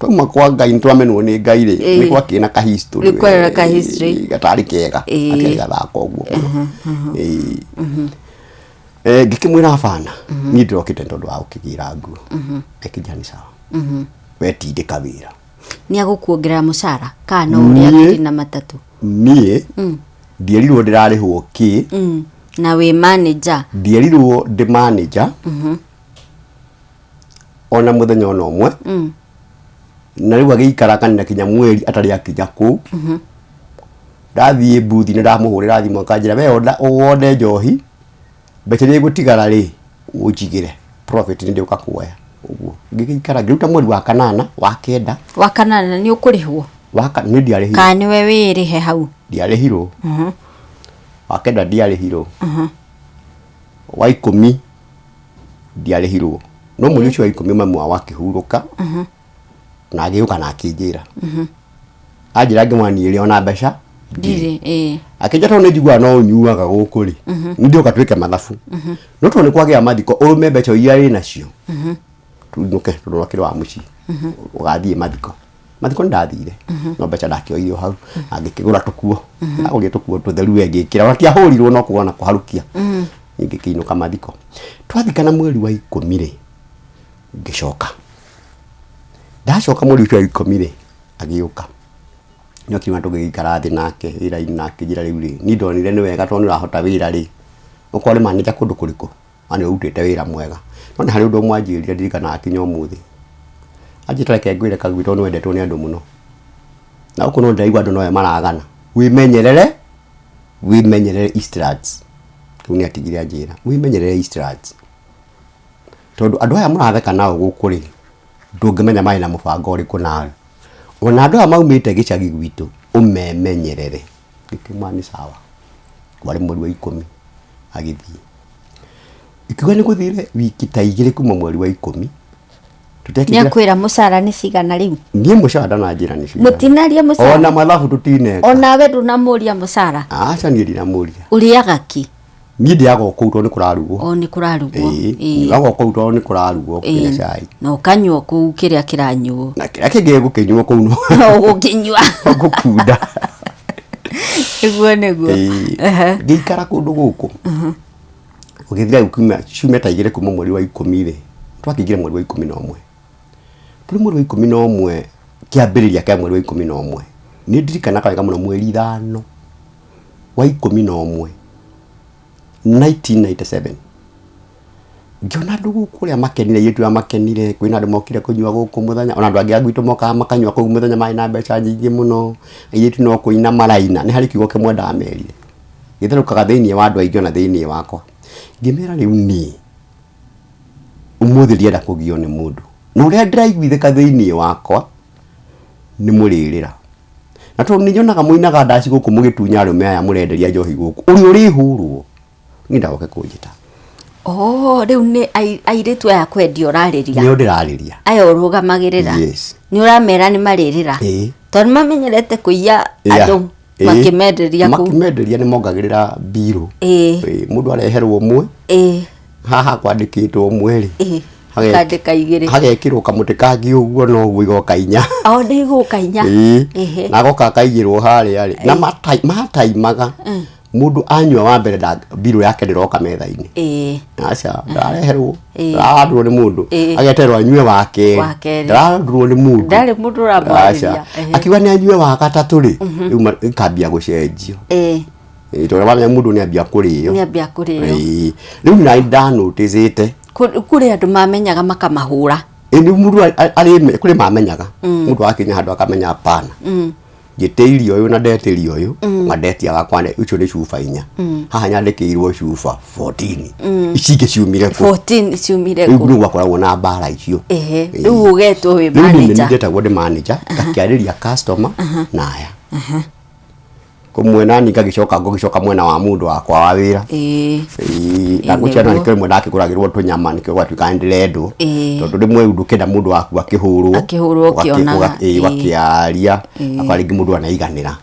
tuma kwa Ngai twamenwo ni Ngai ri ni kwa kina kahistory ni kwa kahistory gatari kega akega thako uguo ngikimwira bana ni ndokite tondu wa ukigira nguo ekijani sawa wetindika wira ni agukuongerera mucara kana uria kiri na matatu nie ndierirwo ndirarihwo ki na we manager ndierirwo ndi manager ona muthenya ona umwe na riu agikara kanina kinya mweri atari akinya ku ndathie buthi ni ndamuhurira thimu akanjira we wone njohi mbeca ni gutigara ri unjigire profit ni ndiuka kuoya uguo ngikara ngiruta mweri wa kanana wa kanana ni ukurihwo ni ndiarihirwo kana we wirihe hau ndiarihirwo wa kenda ndiarihirwo wa 10 ndiarihirwo no mweri ucio wa 10 mamwe wakihuruka na agiuka na akinjira ajira ngimwaniire ona mbeca ndire akija tondu njigua no unyuaga guku ri ndio katwike mathabu no tondu ni kwagia mathiko urume mbeca iria ri nacio tunuke turokire wa muci ugathie mathiko ndathire no mbeca ndakioirio hau angikigura tukuo agurie tukuo tutheru ngikira watia hurirwo no kuona kuharukia ngikiinuka mathiko twathikana mweri wa 10 ri ngicoka ndacoka mweri wa 10 ri agiuka nyo kima tugikara thi nake wira-ini nake njira riu ri ni ndonire ni wega tondu urahota wira ri ukore manager kundu kuriku ani urutite wira mwega no ni hari undu mwanjirire ndirikana akinya umuthi ajitareke ngwire Kagwi tondu wendetwo ni andu muno na uko no ndaigwa andu noe maragana wimenyerere Eastlands kuni atigire ajira wimenyerere Eastlands tondu andu aya muratheka nao guku ri ndungimenya mai na mubango uriku nawe ona andu aya maumite gicagi gwitu umemenyerere ikimani sawa wari mweri wa 10 agithie ikiwa ni guthire wiki ta igire kuma mweri wa 10 ni akwira mucara ni cigana riu nie mucara na njira ni cigana mutinaria mucara ona mathabu tutine ona we ndunamuria mucara aca nie ndinamuria uriaga ki Ni ndiaga kũu ni kũrarugwo. O ni kũrarugwo. Ndiaga kũu ni kũrarugwo kĩnya cai. No kanyuo kũu kĩrĩa kĩranyuo. Na kĩrĩa kĩngĩ gũkĩnyuo kũu no. Gũkĩnyua. Gũkunda. Iguo nĩguo. Ngĩikara kũndũ gũkũ. Ũgĩthira kuma ciumia ta igĩrĩ kuma mweri wa 10 rĩ. Twakĩingĩra mweri wa 11. Tũrĩ mweri wa 11 kĩambĩrĩria kĩa mweri wa 11. Nĩ ndirikanaga wega mũno mweri 5 wa 11 1997. Ngiona andũ gũkũ ũrĩa makenire yetu ya makenire kwĩna andũ mokire kũnyua gũkũ mũthenya ona andũ angĩ agwitũ mokaga makanyua kũu mũthenya marĩ na mbeca nyingĩ mũno yetu no kũina maraina nĩ harĩ kiugo kĩmwe ndamerire gĩtherũkaga thĩinĩ wa andũ aingĩ ona thĩinĩ wakwa ngĩmera rĩu ni ũmũthĩ ndienda kũgio nĩ mũndũ na ũrĩa ndĩraiguithĩka thĩinĩ wakwa nĩ mũrĩrĩra na tondũ nĩnyonaga mũinaga ndaci gũkũ mũgĩtunya arũme aya mũrenderia njohi gũkũ ũrĩ ũrĩhũrwo nĩ ndagoke kũnjĩta. Rĩu nĩ airĩtu aya kwendia ũrarĩria. Nĩ ndĩrarĩria. Aya ũrũgamagĩrĩra. Yes. Nĩ ũramera nĩ marĩrĩra. Tondũ mamenyerete kũiya andũ makĩmenderia kũu. Makĩmenderia nĩ mongagĩrĩra mbirũ. Mũndũ areherwo ũmwe. Haha kwandĩkĩtwo ũmwe rĩ. Kandĩka igĩrĩ. Hagekĩrwo kamũtĩ kangĩ ũguo no ũguo igoka inya. Nĩ igoka inya. Na goka kaigĩrwo harĩa rĩ. Na mataimaga. Mundu anyua wa mbere mbirũ yake ndĩroka metha-inĩ. Aca ndareherwo ndarandurwo nĩ mundu ageterwo anyue wake ndarandurwo nĩ mundu ndarĩ mundu ũramwarĩria akiuga nĩ anyue wa gatatũ rĩ rĩu ikambia gũcenjio tondũ wamenya mundu nĩ ambia kũrĩo rĩu na ndanotĩcĩte kũrĩ andũ mamenyaga makamahũra nĩ mundu kũrĩ mamenyaga mundu akinya handũ akamenya hapana gĩtĩirio ũyũ na ndetirio ũyũ madetia wakwa ucio nĩ cuba 4 haha nyandĩkĩirwo cuba 14 icingĩ ciumire 14 ciumire rĩu nĩ gwakoragwo na mbara icio rĩu ũgetwo wĩ manager rĩu ndetagwo ndĩ manager ngakĩarĩria customer na aya kumwe nani ngagĩcoka mwena wa mundu wakwa wa wĩra na gũciana nĩkĩo mwe ndakĩgũragĩrwo tũnyama nĩkĩo gwatuĩka ndĩrendwo tondũ rĩmwe ndũkĩenda mũndũ waku akĩhũrwo wakĩaria akwa rĩngĩ mũndũ anaiganĩra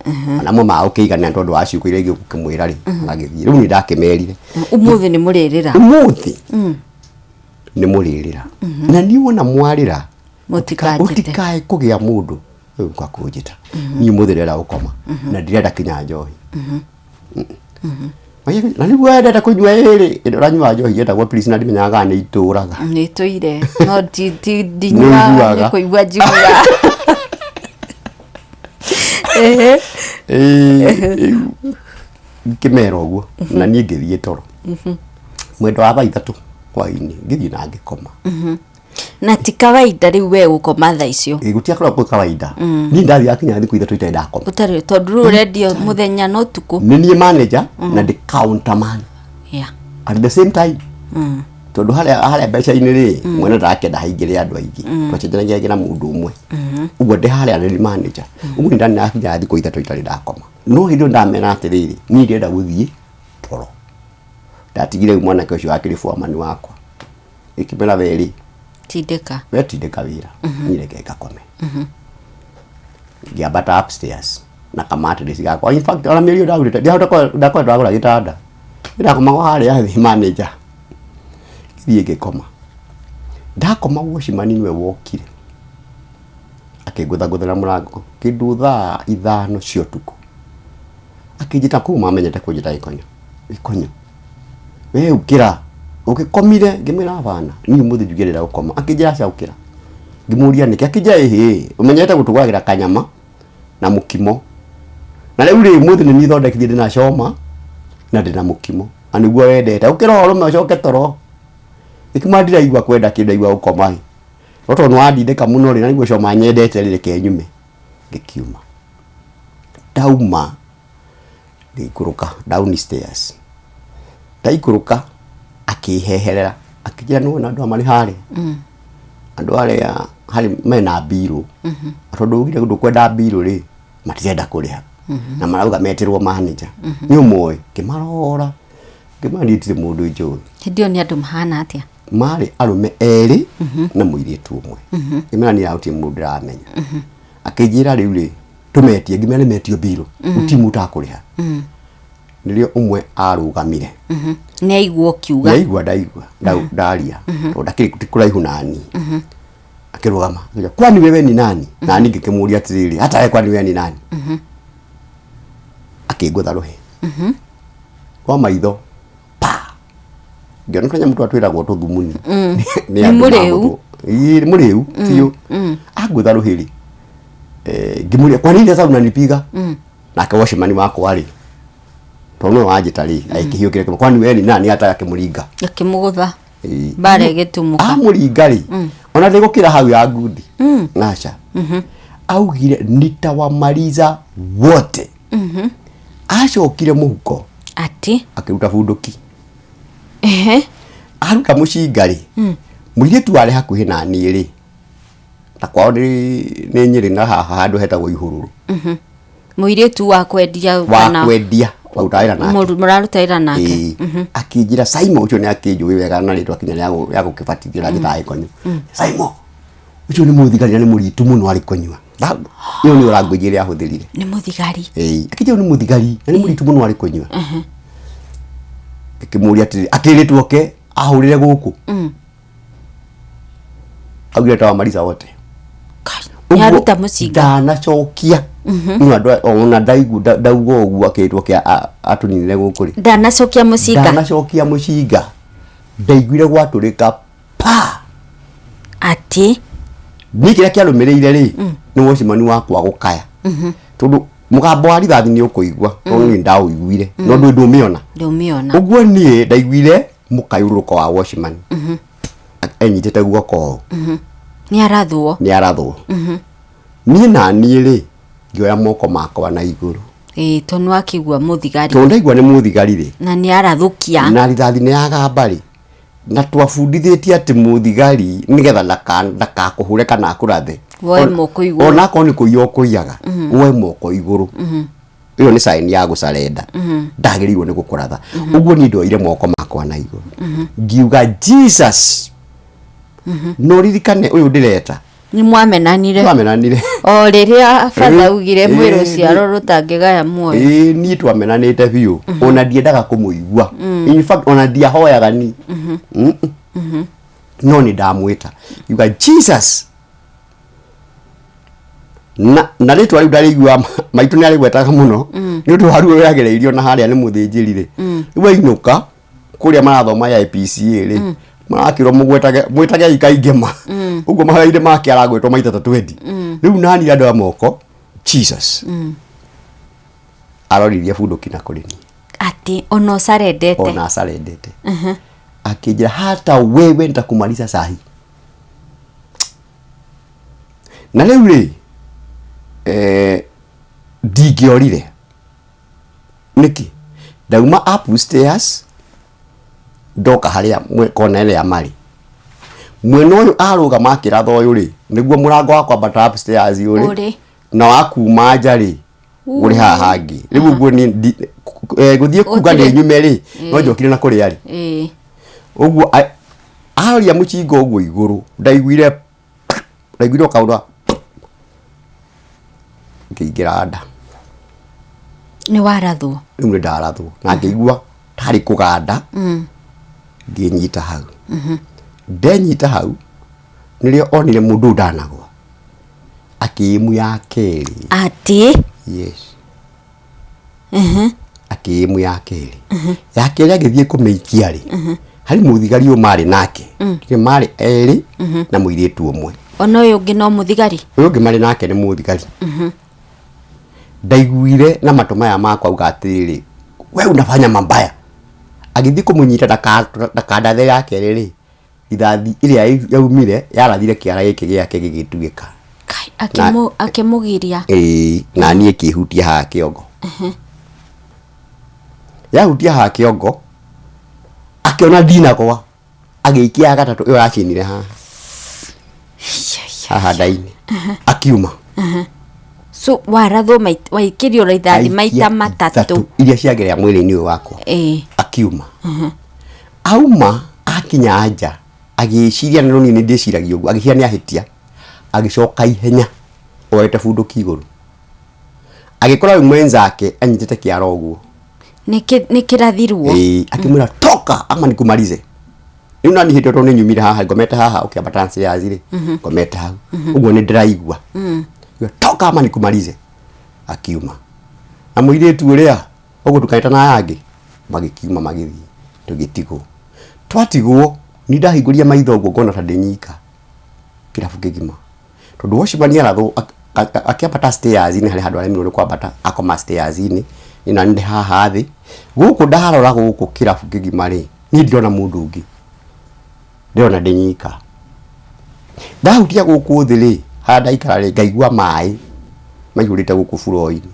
na mo ma ũkĩiganĩra tondũ wa ciuko iria igĩkũmwĩra rĩ agĩthiĩ rĩu nĩ ndakĩmerire ũmũthĩ nĩ mũrĩrĩra ũmũthĩ nĩ mũrĩrĩra na niĩ wona mwarĩra mũtikae kũgĩa mũndũ kwa kũnjĩta niĩ mũthĩ ndĩrenda gũkoma na ndirenda kinya njohi na nĩguo wendete kũnyua ĩrĩ ũranyua njohi yetagwo please na ndimenyaga nĩ itũraga nĩ tũire no ti ndinyua nĩ kũigua njiguaga ngĩmera ũguo na niĩ ngĩthiĩ toro mwendo wa 3 hwaĩ-inĩ ngĩthiĩ na ngĩkoma na ti kawaida rĩu we gũkoma thaa icio gũtiakoragwo kawaida niĩ ndathiĩ akinya thikũ 3 itarĩ ndakoma ũtarĩ tondũ rĩu ũrendio mũthenya no ũtukũ nĩ niĩ manager na ndĩ counterman at the same time tondũ harĩa mbeca-inĩ rĩ mwene ndarakĩenda haingĩre andũ aingĩ twacenjanagia na mũndũ ũmwe ũguo ndĩ harĩa nĩ manager ũguo nĩ ndakinya thikũ 3 itarĩ ndakoma no hĩndĩ ĩyo ndamera atĩrĩrĩ niĩ ndĩrenda gũthiĩ toro ndatigire mwanake ũcio wakĩrĩ foreman wakwa ĩkĩmera werĩ tindĩka wĩra nĩreke ngakome ngĩambata upstairs na kamatirĩci gakwa in fact ona mĩeri ndagũrĩte ndakwenda ndagũra gĩtanda ndakomaga harĩa thĩ manager gĩthiĩ ngĩkoma ndakoma washimani niwe wokire akĩngũthagũthĩra mũrango kĩndũ thaa 5 cia ũtukũ akĩnjĩta kũu mamenyete kũnjĩta gĩkonyo we ũkĩra ũgĩkomire ngĩmwĩra hapana niĩ mũthĩ njugĩrĩra gũkoma akĩnjĩra aca ũkĩra ngĩmũria nĩkĩ akĩnjĩra ũmenyete gũtũgwagĩra kanyama na mũkimo na rĩu rĩ mũthĩ nĩ niĩ thondekithie ndĩna coma na ndĩna mũkimo na nĩguo wendete ũkĩra ũrũme ũcoke toro ĩkĩma ndiraigua kwenda kĩndũ aigua gũkoma no tondũ nĩwandindĩka mũno rĩ na nĩguo coma nyendete rĩ reke nyume ngĩkiuma ndauma ngĩikũrũka downstairs ndaikũrũka akĩheherera akĩnjĩra nĩ wona andũ marĩ harĩa andũ arĩa harĩ mena mbirũ tondũ ugire ndũkwenda mbirũ rĩ matirenda kũrĩha na marauga meterwo manager nĩ ũmwe kĩmarora ngĩmanĩtire mũndũ njũĩ hĩndĩ ĩyo nĩ andũ mahana atĩa marĩ arũme erĩ na mũirĩtu ũmwe ngĩmera nĩ arutie mũndũ ndĩramenya akĩnjĩra rĩu rĩ tũmetie ngĩmera nĩ metio mbirũ ti mũndũ akũrĩha nirio umwe arugamire ni aigua kiuga ndaigua ndaria to ndakiri kuraihu nani akirugama kwani wewe ni nani nani ngikimuria atiriri hata wewe kwani wewe ni nani akigutha ruhi kwa maitho pa ngiona mtu atwiragwo tuthumuni ni muriu muriu tio agutha ruhiri ngimuria kwani ndio sababu unanipiga na akawashimani wako wali tono wajitari aikihio kwani wewe ni nani hata akimuringa akimugutha bare gitumuka amurigari ona ndigukira hau ya ngundi nasha augire nitawamaliza wote acokire muhuko ati akiruta bunduki aruta mucingari muritu ari hakuhi na niiri na kwao ni nyiri na haha handu hetagwo ihururu muiritu wa kwendia utaira nake murarutaira nake akijira Simon ucio ni akinjui wega na ritwa kinya ya gukibatithia githae konyu Simon ucio ni muthigari ni muritu muno ari konywa iyo ni urangujire ahuthirire ni muthigari akijira ni muthigari ni muritu muno ari konywa akimuria akiritwo ke ahurire guku augire tawamaliza wote nyaruta mucinga ndanacokia ona ndaugo uguo akitwo kia atuninire gukuri ndanacokia mucinga ndaiguire gwaturika pa ati ni kiria kiarumireire ri ni wocimani wakwa gukaya tondu mugambo wa rithathi ni ukuigua no ni ndauiguire no ndumiona uguo nie ndaiguire mukayuruko wa wocimani enyitete guoko ni arathwo ni nani ri ngioya moko makwa na iguru tonu akigua muthigari to ndaigua ni muthigari ri na ni arathukia na rithathi ni agamba ri na twabundithitie ati muthigari nigetha ndakakuhure kana akurathe woe moko iguru ona ko ni kuiyo kuiyaga woe moko iguru iyo ni sign ya gucarenda ndagirirwo ni gukuratha uguo ni ndoire moko makwa na iguru ngiuga Jesus no ririkane uyu ndireta ni mwamenanire o riria fatha ugire mwiro ciaro rutangigaya muoyo ni twamenanite biu ona ndiendaga kumuigua in fact ona ndiahoyaga ni no ni ndamwita yuga Jesus na ritwa riu ndarigua maitu ni arigwetaga muno ni undu waru yagereirio na haria ni muthinjirire iwe inuka kuria marathoma ya PCA ri marakirwo mwitage ikaingema uguo mahaire make aragwetwo maita 20 riu nani andu amoko Jesus aroririe bunduki na kurini ati ona sarendete akijira hata wewe nitakumaliza sahi na riu ri ndigiorire niki ndauma upstairs ndoka haria kona ile ya mari mwena uyu aruga makiratha uyu ri niguo murango wakwa bata upstairs uri na wakuma nja ri uri haha hangi riu guo ni guthie kuga ni nyume ri no njokire na kuria ri uguo aria mucingo uguo iguru ndaiguire kaura ngigira nda ni warathwo riu ni ndarathwo na ngigua tari kuganda nginyita hau ndenyita hau nirio onire mundu ndanagwa akimu ya keri ati yes akimu ya keri ya keri agithie kumeikia ri hari muthigari mari nake kire mari eri na muiritu umwe ona uyu ngi no muthigari uyu ngi mari nake ni muthigari ndaiguire na matuma ya makwa ugatiri wewe unafanya mambaya agithii kumunyita ndakandathe yake riri rithathi iria yaumire yarathire kiara giki giake gigituika akimugiria na nie kihutia ha kiongo yahutia ha kiongo akiona ndinagwa agiikia gatatu iyo yacinire haha ndaini akiuma so warathwo waikirio rithathi maita matatu iria ciagerea mwiri-ini uyu wakwa akiuma auma akinya anja agiciria na nini ndiciragia uguo agiciria ni ahitia agicoka ihenya oete bunduki iguru agikora we mwenzake anyitete kiara uguo Nikirathirwo. Akimwira toka ama nikumalize. Riu nani hito to ninyumire haha ngomete haha ukiambata stairs ri. Ngomete hau. Uguo ni ndiraigua. Toka ama nikumalize. Akiuma. Na muiretu uria uguo tukaita na yangi magikiuma magithi tugitigo. Twatigwo ni ndahinguria maitho uguo ngona ta ndinyika. Kirabu kigima. Tondu washibania ratho akiambata stairs ni hari handu aremi uri kwambata akoma stairs ni ina ndi haha thi guku ndarora guku kirabu kigima ri ni ndirona mundu ungi ndirona ndinyika ndahutia guku thi ri handa ikara ri ngaigua mai maihurite guku floor-ini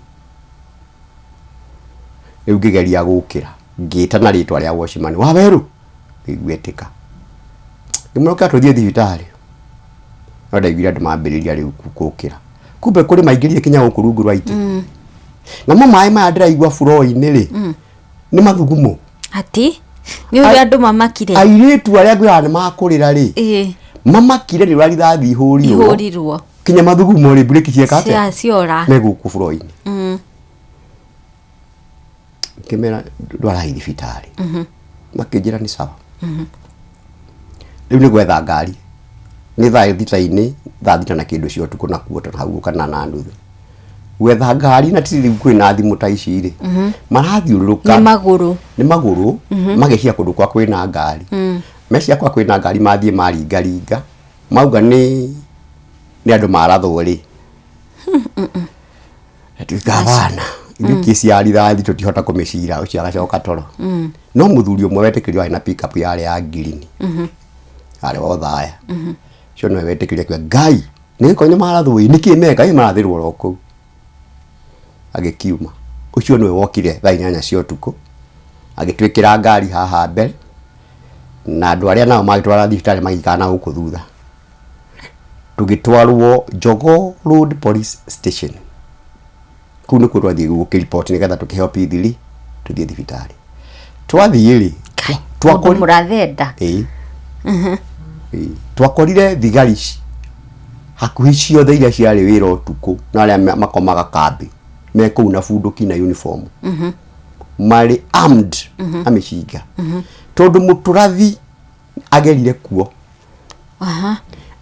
riu ngigeria gukira ngita na ritwa ria washimani waweru ngigwetika ngimroka tuthie thibitari ndaiguira ndimambiriria riu gukira kumbe kuri maingirie kinya guku rungu rwaiti na mai ma ndiraigua floor-ini ri ni mathugumo ati ni uri andu mamakire airetu aria ngwira ni makurira ri mamakire ni rithathi ihurirwo kinya mathugumo ri break ciekate ciora me guku floor-ini kimera ndwara thibitari makinjira ni sawa riu ni gwetha ngari ni thita-ini thita na kindu cio tuko na kuota hau kana na nduthu gwetha ngari na tiri kwina thimu ta ici ri marathiururuka ni maguru mageciria kundu kwa kwina ngari mecia kwa kwina ngari mathie maringaringa mauga ni andu marathwo ri tuikabana ibiki cia rithathi tutihota kumicira ucio agacoka toro no muthuri umwe wetikirio aina pick up yale ya green ari wothaya cio no wetikirio kwa Ngai ni konyo marathwo ni kimeka marathirwo roko agikiuma ucio niwe wokire thaa 8 cia utuku agitwikira ngari haha mbere na andu aria nao magitwara thibitari magikana guku thutha tugitwarwo Jogo Road Police Station kuno ko twathie gukiripoti nigetha tukiheo P3 tuthie thibitari twathie ri twakora murathenda twakorire thigari hakuhi ciothe iria ciarĩ wĩra ũtukũ na arĩa makomaga kambi me kũu na bunduki na uniform marĩ armed na mĩcinga tondũ mũtũrathi agerire kuo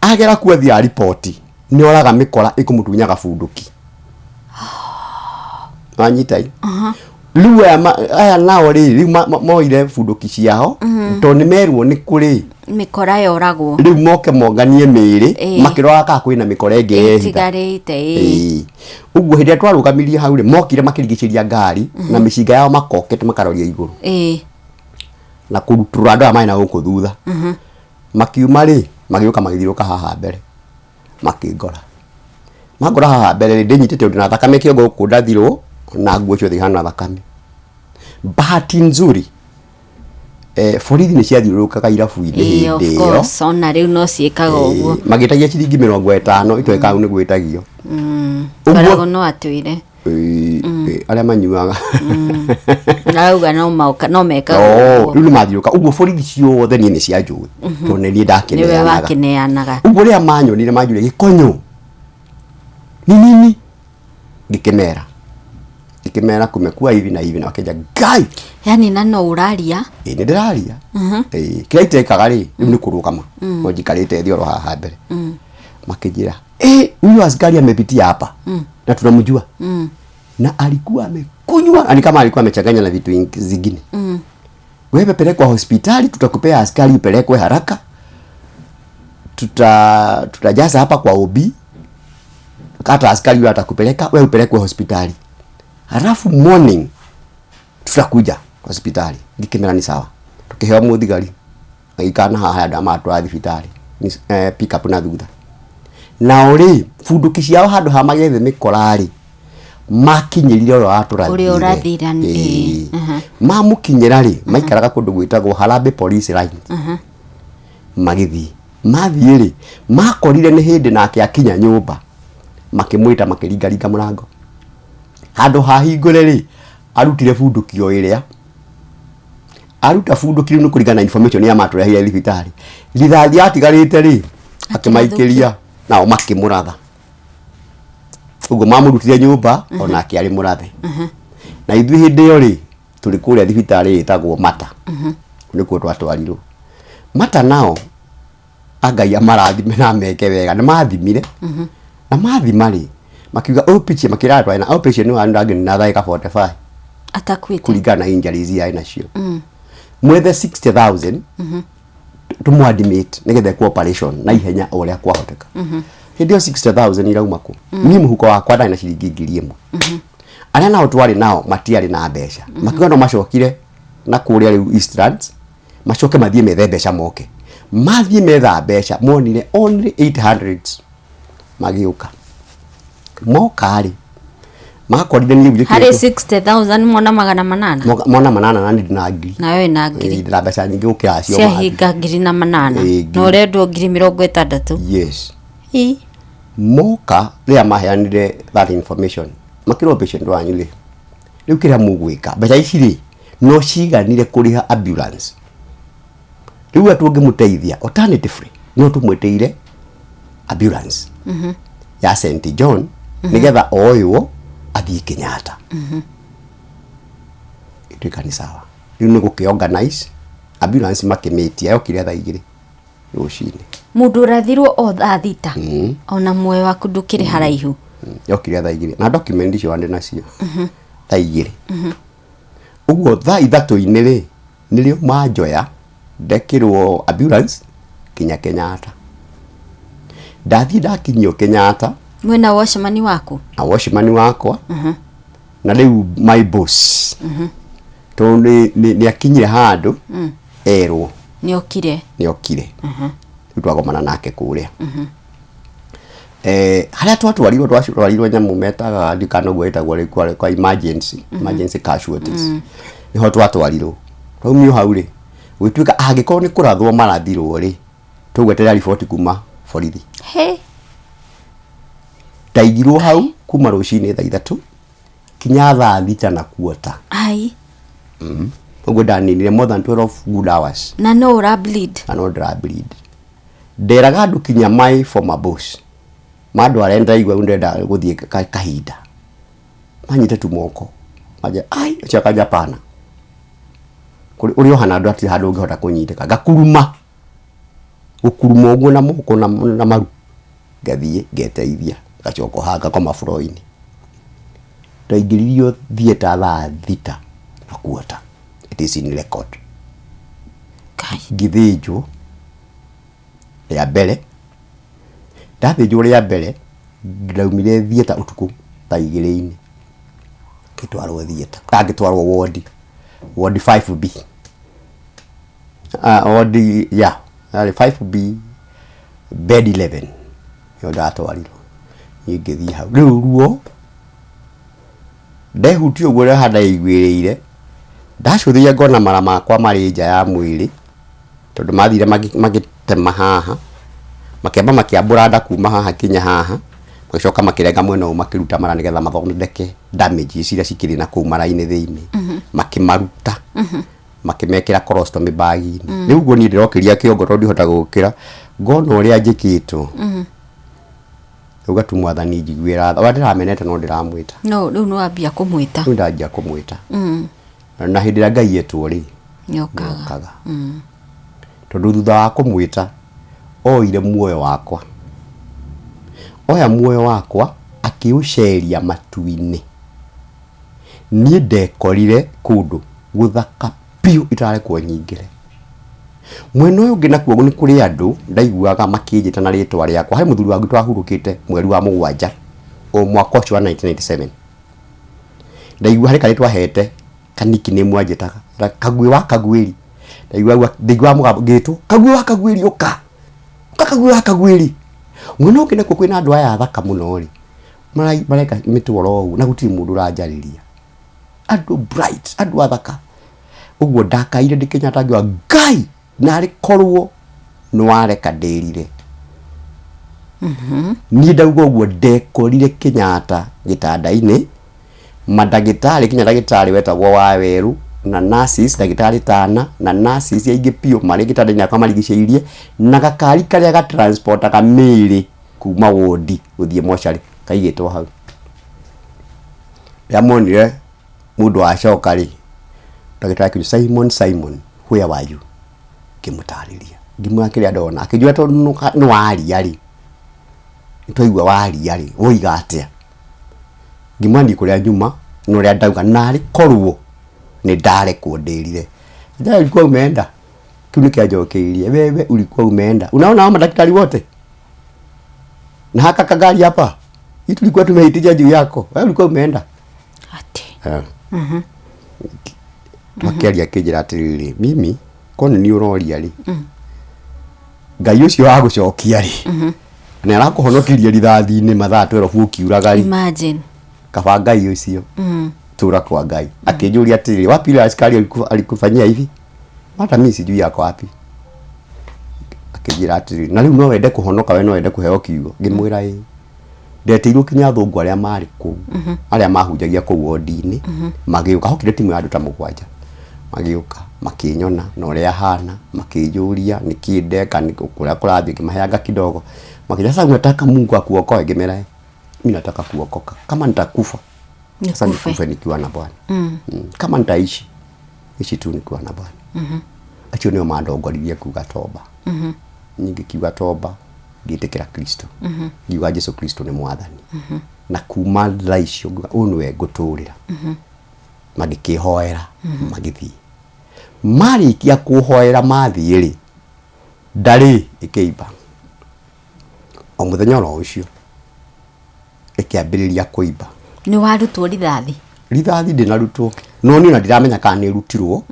agera kuo thia ripoti nĩ oraga mĩkora ĩkũmũtunyaga bunduki anyitai riu aya nao rĩ moire bunduki ciao tondũ nĩ merwo nĩ kũrĩ mikora yoragwo riu moke monganie mĩĩrĩ makĩrora ka kwĩna mĩkora ĩngĩ ĩtigarĩte uguo hĩndĩ twarũgamirie hau rĩ mokire makĩrigicĩria ngari na mĩcinga yao makokete makaroria igũrũ na kũrutũrũra andũ aya marĩ na gũkũ thutha makiuma rĩ magĩũka magĩthiũrũka haha mbere makĩngora mangora haha mbere rĩ ndĩnyitĩte ũndũ na thakame kĩongo gũkũ ndathirwo na nguo ciothe ihana thakame bahati nzuri borithi nĩ ciathiũrũrũkaga irabu-inĩ hĩndĩ ĩyo ona rĩu no ciĩkaga ũguo magĩtagia ciringi 50 itweka hau nĩ gwĩtagio ũguo no atwĩre arĩa manyuaga arauga no mekaga rĩu nĩ mathiũrũrũka ũguo borithi ciothe niĩ nĩ cianjũĩ tondũ nĩ niĩ ndakineanaga ũguo rĩrĩa manyonire manjũria gĩkonyo nini ngĩkĩmera kumekuwa hivi na hivi na wakĩnja Ngai yani na no ũraria nĩ ndĩraria kĩrĩa itekaga rĩ rĩu nĩ kũrũgama no njikarĩte thioro haha mbere makĩnjĩra huyu askari amepitia hapa na tunamjua na alikuwa amekunywa ni kama alikuwa amechanganya na vitu zingine wewe pelekwa hospitali tutakupea askari upelekwe haraka tutajaza hapa kwa OB kata askari yule atakupeleka wewe upelekwe hospitali halafu morning tutakuja hospitali ngikimera ni sawa tukiheo mùthigari agikana haha andũ amatwara thibitari pick up na thutha na uri bunduki ciao handu ha magethe mikorari makinyirire ro aturathire mamukinyira ri maikaraga kundu gwitagwo Harambe Police Line magithi mathie ri makorire ni hindi nake akinya nyumba makimwita makiringaringa murango handu hahingure ri arutire bunduki o iria aruta bunduki ni kurigana information ya maturehire thibitari rithathi atigarite ri akimaikiria nao makimuratha ugo mamurutire nyumba ona akiari murathe na ithui hindi yo ri tuli kuria thibitari itagwo Mata nikuo twatwarirwo Mata nao Ngai amarathime na meke wega nĩmathimire na mathima ri makiuga operation makira atwa na operation ni wandangi na thaika 45 atakwite kuringana na injuries ya nacio mwethe 60,000 tumwadimate nigethe ku operation na ihenya uria kwahoteka hindio 60,000 irauma ku ni muhuko wakwa ndai na ciringi 1,000 aria nao twari nao matiari na mbeca makiuga no macokire na kuria riu Eastlands macoke mathie methe mbeca moke mathie metha mbeca monire only 800 magiuka mokari makorire ni bije hari 60,000 mona magana 800 mona 800 na ndina ngiri na wewe na ngiri ndira mbeca nyingi ukira cio cia hinga ngiri na 800 no rendo ngiri 60 yes moka ria maheanire that information makiro patient wanyire riu kira mugwika mbeca ici ri no ciganire kuriha ambulance riu atungi muteithia alternative no tumweteire ambulance ya St John nigetha oyo athii Kenyatta itukani sawa riu ni gukiorganize ambulance makimetia yo kiria thaa 2 rucini Ndarathirwo o thaa 3 ona muoyo waku ndukiri haraihu yo kiria thaa 2 na document icio wande nacio thaa 2 uguo thaa 3 ri nirio majoya ndekirwo ambulance kinya Kenyatta ndathi ndakinyio Kenyatta mwena washmani wako na washmani wakwa na riu my boss to ni akinyire handu erwo ni okire twagomana nake kuria haria twatwarirwo nyamu metaga ndikanoguo itagwo ri kwa emergency casualties niho twatwarirwo raumio hau ri gwituika angikorwo ni kurathwo marathirwo ri tugweterera report kuma borithi ndaigirwo hau kuma rucini thaa 3 kinya thaa 6 na kuota uguo ndaninire more than 12 good hours na no ura bleed nderaga andu kinya my former boss mandu arenda igwa ndenda guthie kahinda manyite tu moko maje chaka Japana kuri uri ohana andu ati handu ngihota kunyiteka gakuruma ukuruma uguo na moko na maru gathie geteithia gachoko hanga kwa mafuro-ini ndaingiririo thieta thaa 6 na kuota it is in record githinjwo ya mbere ndathinjwo ria mbere ndaumire thieta utuku thaa 2 kitwarwo thieta kangitwarwo ward 5B ward 5B bed 11 yo ndatwarirwo ngithii hau riu ruo ndehutio guo handa igwirire ndacuthia ngona mara makwa mari nja ya mwiri tondu mathire magitema haha makemba makiambura nda kuma haha kinya haha magicoka makirenga mwena u makiruta mara nigetha mathondeke damage iria cikiri na kuu mara-ini thiini makimaruta makimekira colostomy bag-ini riu guo ni ndirokiria kiongo tondu ndihota gukira ngona uria njikitwo ugatu mwathani njiguira wa ndiramenete no ndiramwita no riu no ambia kumwita riu ndanjia kumwita na hindi ria Ngai etwo ri nyokaga tondu thutha wa kumwita oire muoyo wakwa oya muoyo wakwa akiuceria matu-ini nie ndekorire kundu guthaka piu itare kwa nyingire mwena uyu ngina kuo ni kuri andu ndaiguaga makinjita na ritwa riakwa hari muthuri wangu twahurukite mweri wa 7 o mwaka ucio wa 1997 ndaigua hari kari twahete kaniki ni mwanjitaga Kagwi wa Kagwiri ndaigua mugambo gitu Kagwi wa Kagwiri uka Kagwi wa Kagwiri mwena uyu ngina kuo kwina andu aya thaka muno ri mareka mitworo u na gutiri mundu ranjariria andu bright andu athaka uguo ndakaire ndikinyata ngiwa Ngai nari korwo nwareka ndirire ni ndauga uguo ndekorire Kenyatta gitanda-ini madagitari kinya dagitari wetagwo wa weru na nurses dagitari 5 na nurses aingi pio mari gitanda-ini akwa marigiceirie na gakari karia ga transport akamiri kuma wodi guthie mochari kaigitwo hau yamonire mundu acoka ri ndagĩtarĩ akĩnjũria Simon Simon where were you ngĩmũtarĩria ngĩmwĩra kĩrĩa ndona akĩnjũria tondũ nĩ waria rĩ nĩtwaigua waria rĩ woiga atĩa ngĩmwani kũrĩa nyuma no rĩa ndauga narĩ korwo nĩ ndarekwo ndĩrire ndio ulikuwa umeenda kiuni kiajokeirie wewe ulikuwa umeenda unaona hao madaktari wote na haka kagari hapa hii tulikuwa tumeitija juu yako wewe ulikuwa umeenda ati wakiaria kijira atiriri mimi kono ni uroria ri Ngai ucio wa gucokia ri na arakuhonokirie rithathi-inĩ mathaa 12 ukiuraga ri imagine kaba Ngai ucio tura kwa Ngai akĩnjũria atĩrĩ wapi ile askari alikufanyia hivi hata mimi sijui yako wapi akĩnjĩra atĩrĩ na rĩu no wende kũhonoka we no wende kũheo kiugo ngĩmwĩra ĩ ndeteirwo kinya thũngũ arĩa marĩ kũu arĩa mahunjagia kũu wodi-inĩ magĩũka hokire timu ya andũ ta mũgwanja magĩũka makĩnyona na ũrĩa hana makĩnjũria nĩkĩndeka nĩkũrĩa kũrathiĩ ngĩmaheanga kidogo makĩnjũria sasa unataka Mungu akuokoe ngĩmera mimi nataka kuokoka kama nitakufa sasa nikufe nikiwa na Bwana kama nitaishi ishi tu nikiwa na Bwana acio nĩo mandongoririe kuga toba ngikiuga toba ngĩtĩkĩra Kristo ngiuga Jesu Kristo nĩ mwathani na kuma thaa icio ũyũ nĩwe ngũtũrĩra magĩkĩhoera magĩthiĩ marĩkia kũhoera mathiĩ rĩ ndarĩ ĩkĩimba o mũthenya oro ũcio ĩkĩambĩrĩria kũimba nĩ warutwo rithathi ndinarutwo no niĩ na ndiramenya kana nĩ rutirwo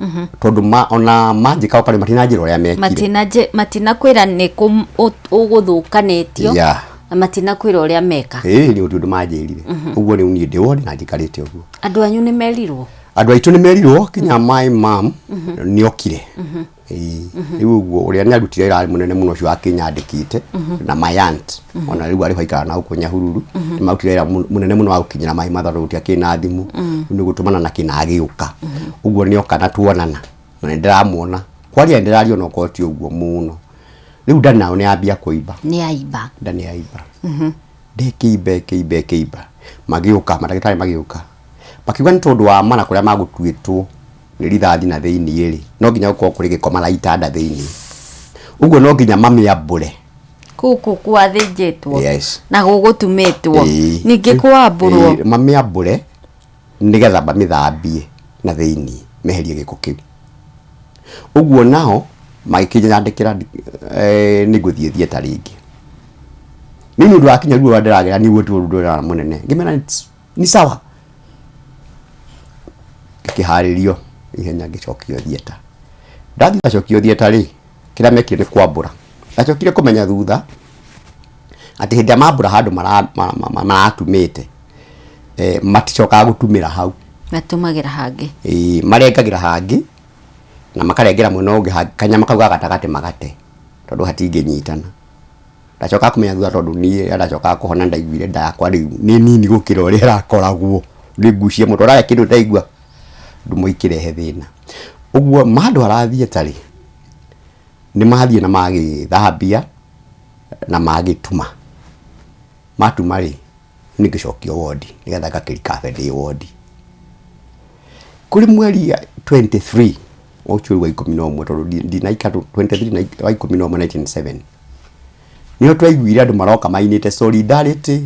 tondũ ona manjĩka ũkarĩ matinanjĩra ũrĩa mekire matinakwĩra nĩ ũgũthũkanĩtio na matinakwĩra ũrĩa meka nĩ ũndũ manjĩrire ũguo rĩu niĩ ndĩwoni na njikarĩte ũguo andũ anyu nĩ merirwo andũ aitũ nĩ merirwo kinya my mom nĩokire rĩu ũguo ũrĩa nĩ arutire wĩra mũnene mũno ũcio akĩnyandĩkĩte na my aunt ona rĩu arĩ hoikara na gũkũ Nyahururu nĩ marutire wĩra mũnene mũno wa gũkinyĩra maĩ matharũ akĩna thimũ nĩ gũtũmana na kĩna agĩũka ũguo nĩoka na tuonana na nĩ ndĩramuona kwaria ndĩrario no koti ũguo mũno rĩu nda nayo nĩ yambia kũimba nda nĩ yaimba ndĩkĩimba magĩũka madagĩtarĩ magĩũka makiuga nĩ tondũ wa mana kũrĩa magũtuĩtwo nĩ rithathi na thĩinĩ rĩ no nginya gũkorwo kũrĩ gĩkoma na itanda thĩinĩ ũguo no nginya mamĩambũre kũkũ kwathĩnjĩtwo na gũgũtumĩtwo ningĩ kwambũrwo mamĩambũre nĩgetha mamĩthambie na thĩinĩ meherie gĩko kĩu ũguo nao magĩkĩnyandĩkĩra nĩ ngũthiĩ thieta rĩngĩ nĩ ũndũ wakinya ruo ndĩragera nĩ ũguo tũrũndũra mũnene ngĩmena ni sawa kĩharĩrio ihenya ngĩcokio thieta ndathi ngacokio thieta rĩ kĩrĩa mekire nĩ kwambũra ngacokire kũmenya thutha atĩ hĩndĩ ya mambũra handũ maratumĩte maticokaga gũtumĩra hau matumagĩra hangĩ marengagĩra hangĩ na makarengera mwena ũngĩ kanyama kau gatagatĩ magate tondũ hatingĩnyitana ndacokaga kũmenya thutha tondũ niĩ ndacokaga kũhona ndaiguire nda yakwa rĩu nĩ nini gũkĩra ũrĩa ĩrakoragwo rĩgucie mũtwe ũrarĩa kĩndũ ndaigua ndumo ikirehe thĩna ũguo mandũ harathiĩ tarĩ nĩ mathiĩ na magĩthambia na magĩtuma matuma rĩ nĩ ngĩcokio wodi nĩgetha ngakĩrikabe ndĩ wodi kũrĩ mweri 23 ũcio wa 11 tondũ ndinaika 23 wa 11 1997 nĩho twaiguire andũ maroka mainĩte solidarity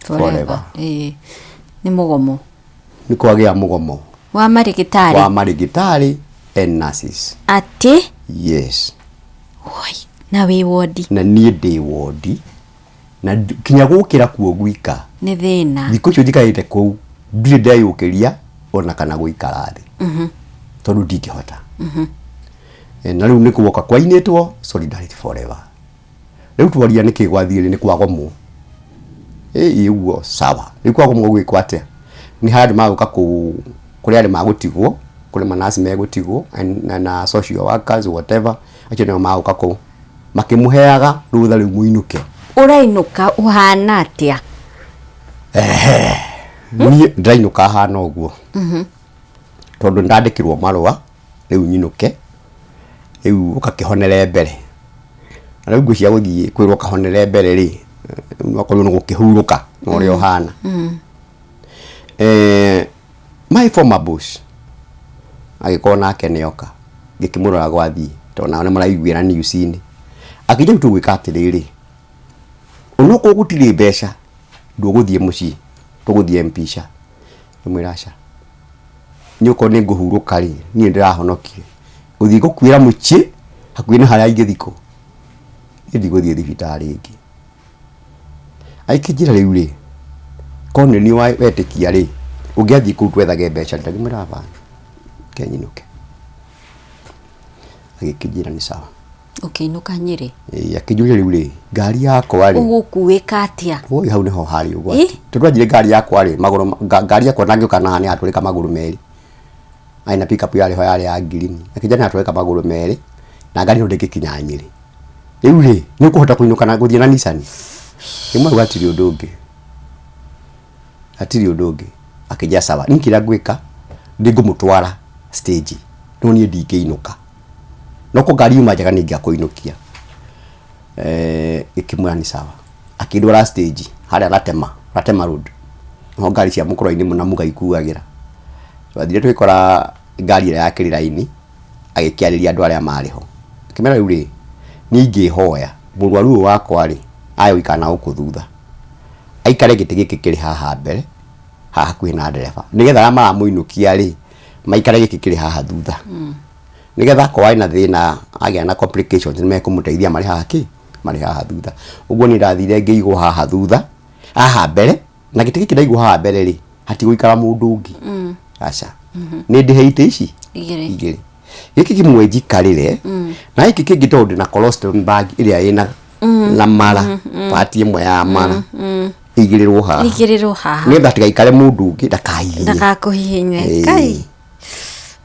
forever nĩ mũgomo nĩ kwagĩa mũgomo wa marigitari and nurses ati yes oi na wĩ wodi na niĩ ndĩ wodi na kinya gũkĩra kuo gwika nĩ thĩna thikũ icio njikarĩte kũu ndirĩ ndeyũkĩria ona kana gũikara thĩ tondũ ndingĩhota na rĩu nĩ kuoka kwainĩtwo solidarity forever rĩu twaria nĩ kĩgwathiĩ nĩ kwagomwo ũguo sawa rĩu kwagomwo gwĩkwo atĩa nĩ handũ magũka kũrĩ arĩ magũtigwo kũrĩ manasi megũtigwo na social workers whatever acio nĩo magũka kũu makĩmũheaga rũtha rĩu mũinũke ũrainũka ũhana atĩa niĩ ndainũka hana ũguo tondũ ndandĩkĩrwo marũa rĩu nyinũke rĩu ũkakĩhonere mbere na rĩu ngwĩcia gũthiĩ kwĩrwo kahonere mbere rĩ nokorwo nĩ gũkĩhurũka na ũrĩa ũhana my former boss agikona akeneoka ngikimurora gwathi tona ona maraiguira news-ini akija tugwika atiriri onoko gutire mbeca nduguthie mucii tuguthie mpisha imwirasha nyuko ni nguhuruka ri ni ndirahonokie uthii gukwira mucii hakuina haria ingithiko ndiguthie thibitari ingi aikijira riu ri kone ni wetikia ri ungiathii kuu twethage mbeca ndagimira bana kenyinuke agikijira ni sawa ukiinuka Nyeri akijuria riu ri ngari yakwa ri ugukuika atia oi hau niho hari ugwati tutwajire ngari yakwa ri maguru ngari yakwa nangiuka na hani atulika maguru meri aina pick up yale hoyale ya green akijana atulika maguru meri na ngari ndekikinya Nyeri riu ri ni kuhota kuinuka na guthie na Nissan imwe gwatiri udungi atiri udungi akija sawa ninkira gwika ndigumutwara stage no nie ndingeinuka noko ngari umajaga ningi akuinukia ikimura ni sawa akindwara stage haria ratema road no ngari cia mukoro-ini muna muga ikuagira twathire twikora ngari ira ya wìra-ini agikiariria andu aria mariho kimera riu ri ningi hoya murwaru wakwa ri ayo ikana ukuthutha aikare giti giki kiri haha mbere haha kwi na ndereba nigetha ara maramuinukia ri maikare giki kiri haha thutha nigetha kwa ina thina agia na complications ni mekumuteithia mari haha thutha uguo ni ndathire ngiigwo haha thutha haha mbere na giti giki ndaigwo haha mbere ri hati guikara mundu ungi acha ni ndiheite ici igiri giki kimwe njikarire na giki kingi tondu na cholesterol bag iria ina na mara pati imwe ya mara igirirwo haha ni ndatiga ikare mundu ungi ndakakuhihinye kai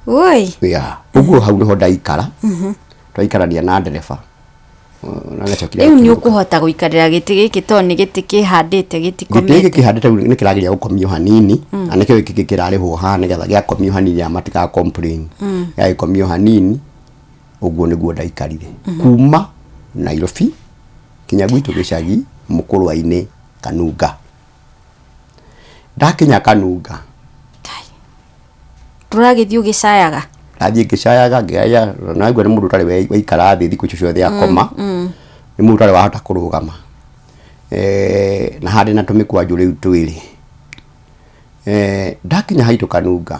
oi ya uguo hau niho ndaikara twaikarania na ndereba na ngacokira riu ni ukuhota guikarira giti giki to ni giti kihandite gitikomete giti kihandite ni kiragiria gukomio hanini anike giki kirarihwo ha nigetha gia komio hanini ya matika complain ya ikomio hanini uguo niguo ndaikarire kuma Nairobi kinya gwitu gicagi mukuru-ini Kanunga ndakinya Kanunga turagithio gicayaga athie gicayaga ngaya na igwa ni mundu tari weikara thi thiku ciothe ya koma ni mundu tari wahota kurugama na hadi na tumikwanju riu twiri ndakinya haitu Kanunga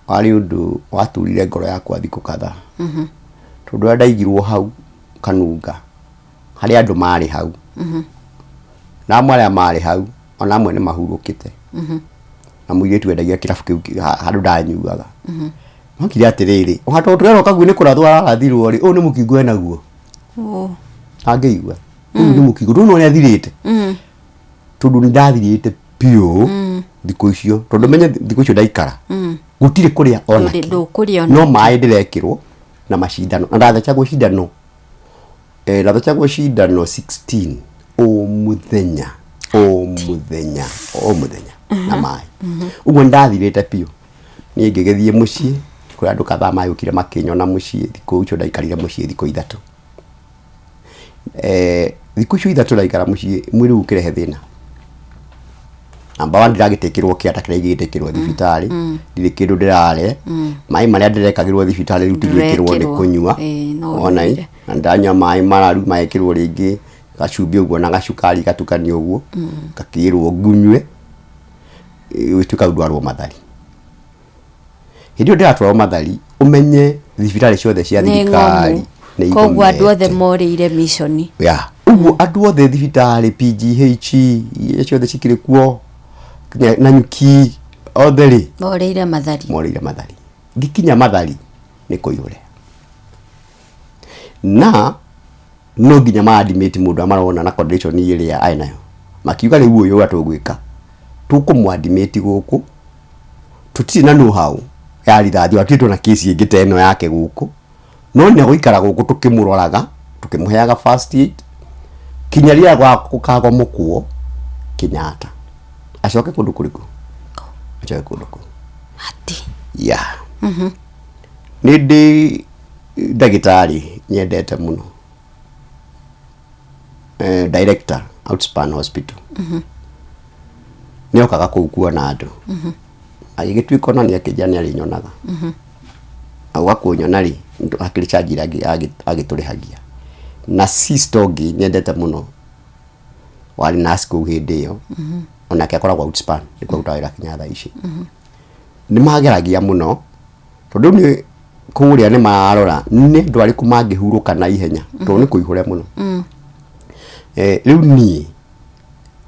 wari undu waturire ngoro yakwa thiku kadha tondu ndaigirwo hau Kanunga hari andu mari hau na amwe mari hau ona amwe ni mahurukite na muiretu endagia kirabu kiu handu ndanyuaga makiri atiriri uhata turero Kagwi ni kurathwa Ndarathirwo ri ni mukingo enaguo angeigua ni mukingo ndu no athirite tondu ni ndathirite pio thiku icio tondu menye thiku icio ndaikara gutire kuria ona no mai ndirekirwo na mashindano na ndathachagwo shindano ndathachagwo shindano 16 muthenya na mai uguo ndathirite pio ni ngigethie mucii kuri andu kadhaa mayukire makinyona mucii thiku icio ndaikarire mucii thiku ithatu thiku icio ithatu ndaikara mucii mwiri ukirehe thina namba 1 ndiragitekirwo kiata kiria igitekirwo thibitari ndiri kindu ndirare mai maria ndirekagirwo thibitari riu tigikirwo ni kunyua onai na ndanyua mai mararu maekirwo ringi gacumbi uguo na gacukari gatukanio uguo ngakirwo ngunywe wituka ndwarwo mathari hindio ndiratwarwo mathari umenye thibitari ciothe cia thirikari ni kogwa andu othe morire mission ya uguo andu othe thibitari PGH ciothe cikire kuo na nyuki otheri morire mathari ngikinya mathari ni kuyure na no nginya ma admit mundu amarona na condition iria ainayo makiuga riu uyu atugwika tukumwadimate guku tutiri na know how ya rithathi atwitwo na case ingite eno yake guku no ni guikara guku tukimuroraga tukimuheaga first aid kinyaria gwa kukagwa mukuo Kinyata acoke kundu kuriku acoke kundu ku ati ya nindi ndagitari nyendete muno director Outspan Hospital niokaga kugua na andu agĩgĩtuĩka ona nĩ akĩnja nĩ arĩnyonaga agakũnyona rĩ hakĩrĩ charge agĩtũrĩhagia na sistogi nyendete mũno wari nurse kũu hĩndĩ ĩyo onake akoragwo outspan nĩ kũruta wĩra kinya thaa ici nĩ mageragia mũno tondũ nĩ kũrĩa nĩ marora nĩ andũ arĩkũ mangĩhurũka na ihenya tondũ nĩ kũihũre mũno rĩu niĩ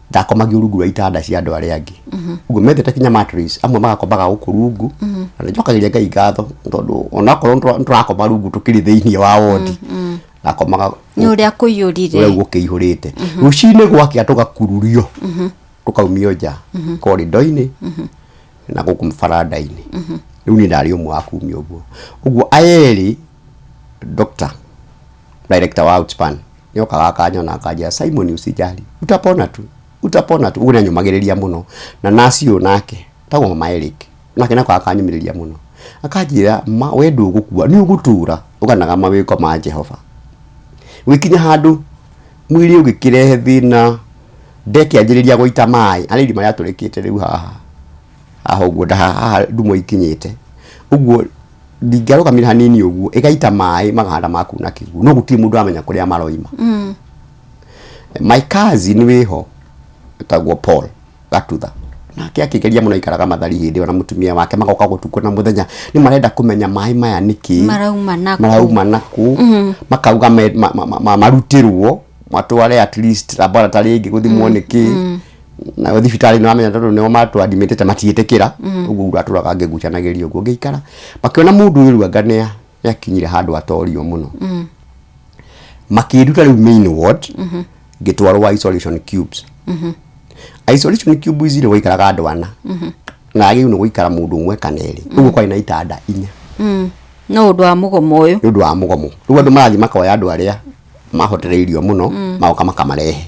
ndakomagio rungu rwa itanda cia andũ arĩa angĩ ũguo methete kinya mattress amwe magakombaga gũkũ rungu na nĩ njokagĩria Ngai ngatho tondũ onakorwo tũrakoma rungu tũkĩrĩ thĩinĩ wa wodi ndakomaga nĩ ũrĩa kũiyũrire ũrĩa gũkĩihũrĩte rũcinĩ gwakĩa tũgakururio tũkaumio nja korido-inĩ na gũkũ baranda-inĩ rĩu niĩ ndarĩ ũmwe wa kumio ũguo aerĩ doctor director wa outspan nĩokaga akanyona akanjĩra Simon usijali utapona tu ũguo nĩanyumagĩrĩria mũno na nasi ũyũ nake tagwo Mama Eric nake nako akanyumĩrĩria mũno akanjĩra we ndũgũkua nĩ ũgũtũra ũganaga mawĩko ma Jehova wikinya handũ mwĩrĩ ũgĩkĩrehe thĩna ndekĩanjĩrĩria gũita maĩ arĩ irima rĩatũrĩkĩte rĩu haha ũguo haha ndumo ikinyĩte ũguo ndingĩarũgamire hanini ũguo ĩgaita maĩ magahanda maku na kĩguũ no gũtirĩ mũndũ amenya kũrĩa maroima my cousin wĩho etagwo Paul Gatutha nake akĩgeria mũno ikaraga mathari hĩndĩ ona mũtumia wake magoka gũtukwo na mũthenya nĩ marenda kũmenya maĩ maya nĩkĩ marauma naku makauga marutĩrwo matware at least laboratory ĩngĩ gũthimwo nĩkĩ na thibitarĩ nĩ wamenya tondũ nĩo matwandimĩtĩte matiĩtĩkĩra ũguo ndaturaga ngĩgucanagĩria ũguo ngĩikara makĩona mũndũ ũyũ anga nĩ yakinyire handũ atorio mũno makĩruta rĩu main ward ngĩtwarwo isolation cubes isolation cube ici nĩ gũikaraga andũ ana na agĩrĩirwo nĩ gũikara mũndũ ũmwe kana erĩ ũguo kwarĩ na itanda 4 no ũndũ wa mũgomo ũyũ nĩ ũndũ wa mũgomo rĩu andũ marathiĩ makoya andũ arĩa mahotereirio mũno magoka makamarehe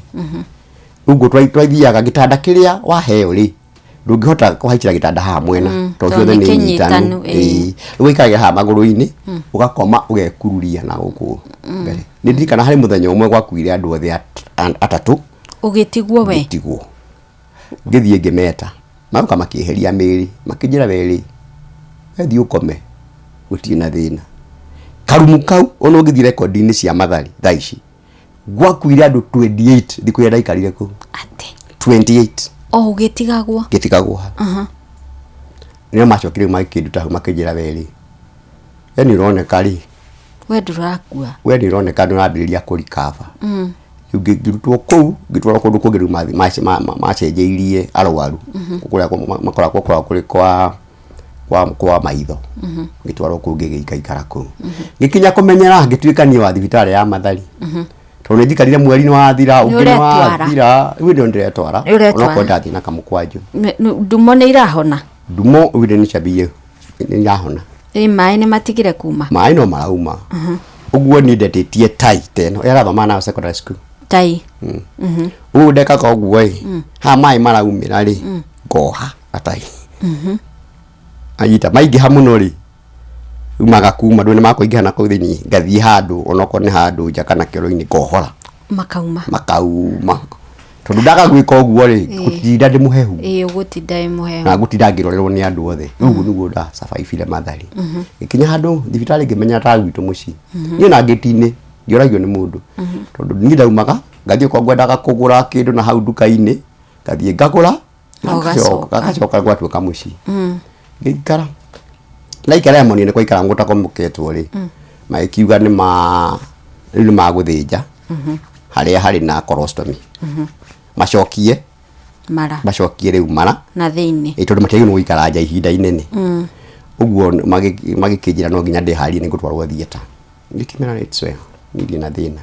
ũguo twaithiaga gĩtanda kĩrĩa waheo rĩ ndũngĩhota kũhaicĩra gĩtanda haha mwena tondũ ciothe nĩ nyitanu rĩu ikaraga haha magũrũ-inĩ ũgakoma ũgekururia na gũkũ mbere nĩ ndirikana harĩ mũthenya ũmwe gwakuire andũ othe atatũ ũgĩtigwo we ngĩthiĩ ngĩmeta maroka makĩeheria mĩĩrĩ makĩnjĩra werĩ thiĩ ũkome gũtirĩ na thĩna karumu kau ona ũngĩthiĩ rekondi-inĩ cia mathari thaa ici gwakuire andũ 28 thikũ ya ndaikarire kũ 28 gĩtigagwo nĩo macokire magĩkĩnduta hau makĩnjĩra werĩ nĩ ũroneka rĩ we ndũrakua we nĩ ũroneka nĩ ũrambĩrĩria kũrikava rĩu ngĩrutwo kũu ngĩtwarwo kũndũ kũngĩ rĩu macenjeirie arwaru kũrĩa makoragwo kũrĩ kwa maitho ngĩtwarwo kũu ngĩgĩikara kũu ngĩkinya kũmenyera ngĩtuĩka niĩ wa thibitarĩ ya mathari tondũ nĩnjikarire mweri nĩ wathira ũngĩ nĩ wathira rĩu ndio ndĩretwara onokorwo ndathiĩ na kamũkwanjũ ndumo nĩ irahona ndumo rĩu nĩ ciambirie nĩ irahona maĩ nĩ matigire kuma maĩ no marauma ũguo nĩ ndetĩtie tai teno yarathoma nayo secondary school tai ũguo ndekaga ũguo ha maĩ maraumĩra rĩ ngoha gatai anyita maingĩha mũno rĩ umaga kuma ndũ nĩ makũingĩha na kũu thĩinĩ ngathiĩ handũ onokorwo nĩ handũ nja kana kĩoro-inĩ ngohora makauma tondũ ndaga gwĩka ũguo rĩ gũtinda ndĩ mũhehu ũgũtinda mũhehu na gũtinda ngĩrorerwo nĩ andũ othe ũguo nĩguo ndacabaibire mathari gĩkinya handũ thibitarĩ ngĩmenya ta gwitũ mũciĩ niĩ na ngĩti-inĩ ngĩoragio nĩ mũndũ tondũ niĩ ndaumaga ngathiĩ kwa ngwendaga kũgũra kĩndũ na hau nduka-inĩ ngathiĩ ngagũra gagacoka gwatuĩka mũciĩ ngĩikara naikara moni nĩ kwaikara ngũtakomoketwo rĩ magĩkiuga nĩ magũthĩnja harĩa harĩ na colostomy macokie rĩu mara na thĩinĩ tondũ matiagĩrĩirwo gũikara nja ihinda inene ũguo magĩkĩnjĩra no nginya ndĩharĩrie nĩ ngũtwarwo thieta ngĩkĩmera it's well ndirĩ na thĩna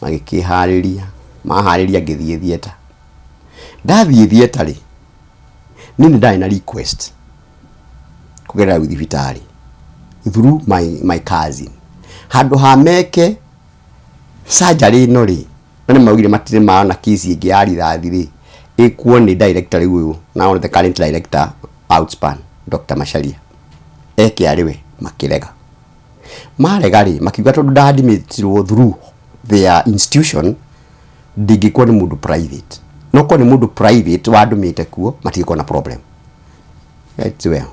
magĩkĩharĩria maharĩria ngĩthiĩ thieta ndathiĩ thieta rĩ niĩ nĩ ndarĩ na request kũgerera thibitarĩ through my cousin handũ hameke surgery ĩno rĩ nĩ maugire matirĩ maana kisi ĩngĩ ya rithathi rĩ ĩkuo nĩ director rĩu ũyũ now the current director outspan Dr. Macharia eke arĩwe makĩrega marega rĩ makiuga tondũ ndadimitirwo through their institution ndingĩkuo nĩ mũndũ private no ko nĩ mũndũ private wandumĩte kuo matigĩkorwo na problem right well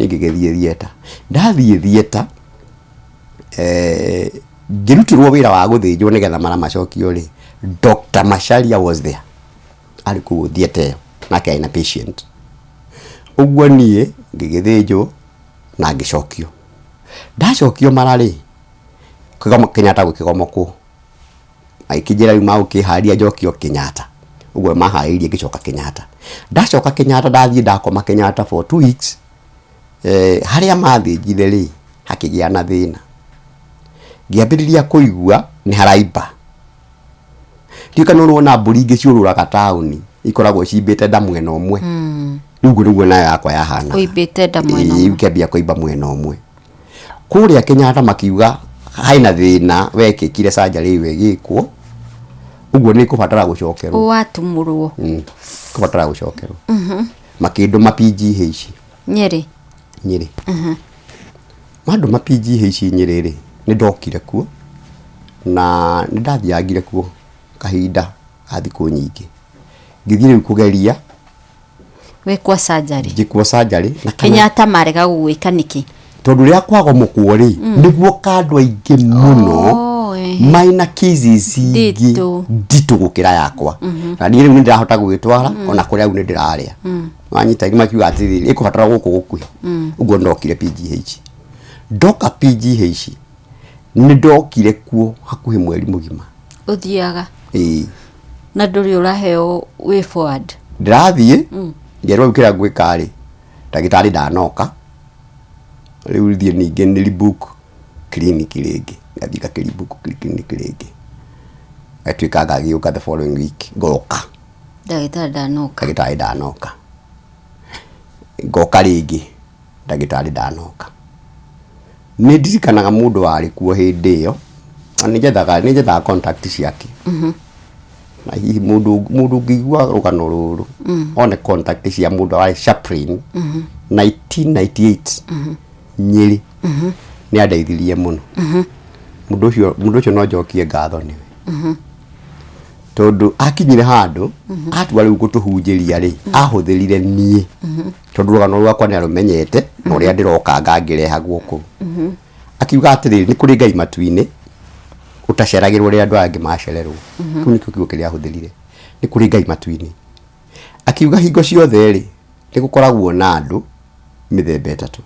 ngigithie thieta ndathie thieta ngirutirwo wira wa guthinjwo nigetha mara macokio ri Dr. Masharia was there ari ku thieta iyo nake aina patient ugwo nie ngigithinjwo na ngicokio ndacokio marari kigoma Kenyatta gukigomoko aikijira yuma ukiharia njokio Kenyatta ugwo mahairie gicoka Kenyatta ndacoka Kenyatta ndathie ndakoma Kenyatta for 2 weeks haria mathinjire ri hakigia na thina ngiambiriria kuigua ni haraimba ndikanurwo na mburi ngiciururaga tauni ikoragwo cimbite nda mwena umwe rugo rugo nayo yakwa yahana kuimbite nda mwena umwe ikambia kuimba mwena umwe kuria Kenyatta makiuga haina thina wekikire surgery iwe gikwo ugwo ni kubatara gucokerwo watumurwo kubatara gucokerwo makindo ma PGH Nyeri mando ma PGH Nyeri ri ni ndokire kuo na ni ndathiagire kuo kahinda athiku nyingi ngithire kugeria wekwa surgery ngikwo surgery na Kenyatta marega gugwika niki tondu ria kwagomokwo ri niguo kandu aingi muno maina cases nditu gukira yakwa na ni riu ndirahota gugitwara ona kuria u ndiraria wanyita makiuga atiri ikubatara guku gukui uguo ndokire PGH ndoka PGH ni ndokire kuo hakuhi mweri mugima uthiaga na nduri uraheo way forward ndirathie ngerwa ukira gwikari ndagitari ndanoka riu thie ninge ni book clinic ringi ngathika book clinic ringi atwika ngagiuka the following week ngoka ndagitari ndanoka ngoka ringi ndagitari ndanoka ni ndirikanaga mundu wari kuo hindi iyo nijethaga contact ciake na hihi mundu ngigua rugano ruru one contact cia mundu wari chaplain 1998 Nyeri ni andeithirie muno mundu ucio no njokie ngatho niwe tondu akinyire handu atwa riu gutuhunjiria ri ahuthirire nie tondu rugano rwakwa ni arumenyete no ria ndiroka ngangireha guku akiuga atiri ni kuri Ngai matuini utaceragirwo ri andu angi macererwo kuni kiugo kiria ahuthirire ni kuri Ngai matuini akiuga hingo ciothe ri ni gukoragwo na andu mithemba etatu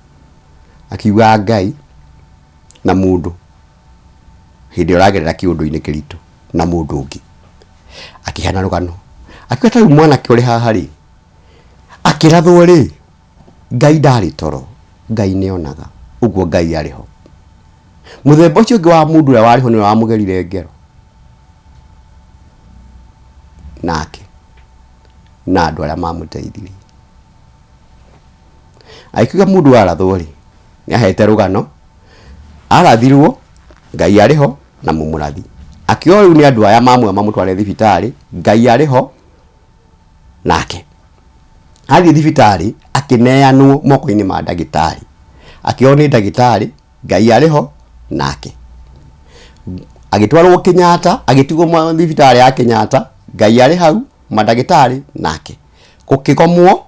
akiuga Ngai na mundu hindi uragerera kiundu-ini kiritu na mundu ungi akihana rugano akiuga ta mwana kiori haha ri akirathwo ri Ngai ndari toro Ngai nionaga uguo Ngai ariho muthemba ucio ungi wa mundu ria wariho ni wamugerire ngero nake na andu aria mamuteithirie aikiuga mundu arathwo ri ni ahete rugano arathirwo Ngai ariho na mumurathi akio riu ni andu aya mamutware thibitari Ngai ariho nake athi thibitari akineanwo moko-ini ma ndagitari akio ni ndagitari Ngai ariho nake agitwarwo Kenyatta agitigwo thibitari ya Kenyatta Ngai ari hau mandagitari nake gukigomwo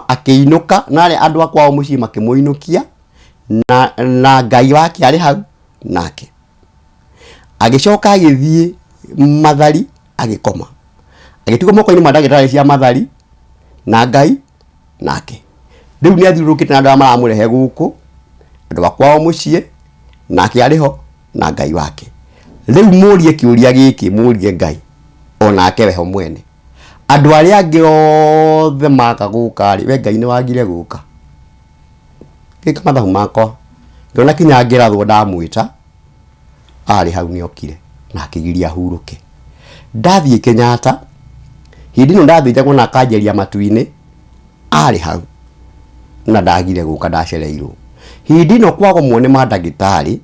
akiinuka nari andu akwa mucii makimuinukia na Ngai wake ari hau nake agicoka agithie Mathari agikoma agitigwo moko-ini ma ndagitari cia Mathari na Ngai nake riu ni athirukite na andu amaramurehe guku andu akwa mucii nake ariho na Ngai wake riu murie kiuria giki murie Ngai onake weho mwene andu aria angi othe makaguka ri we Ngai ni wagire guka gika mathahu makwa ndona kinya ngirathwo ndamwita ari hau ni okire na akigiria huruke ndathie Kenyatta hindi no ndathijagwo na kanjeria matuini ari hau na ndagire guka ndacereirwo hindi no kwagomwo ni mandagitari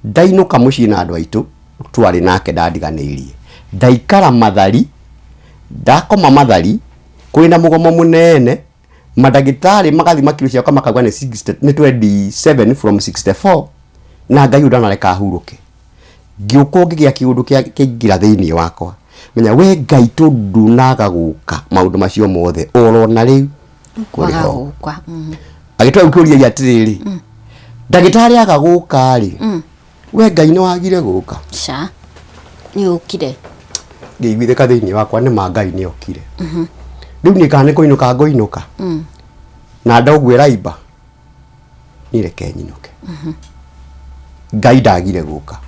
ndainuka mucii na andu aitu twari nake ndandiganirie ndaikara Mathari ndakoma Mathari kwina mugomo munene mandagitari magathi makiro ciakwa makagwa ni 60 ni 27 from 64 na Ngai ndanareka huruke ngiuko ngigia kiundu kiingira thiini wakwa menya we Ngai tundunaga guka maundu macio mothe orona riu kuriho agitoa ukuria ya tiriri ndagitari akaguka ri we Ngai no agire guka sha ni ukire ngĩiguithĩka kathini wakwa nĩ ma Ngai nĩ okire rĩu nĩ kana kũinũka ngũinũka na ndogwĩra imba nĩ reke nyinũke Ngai ndagire guka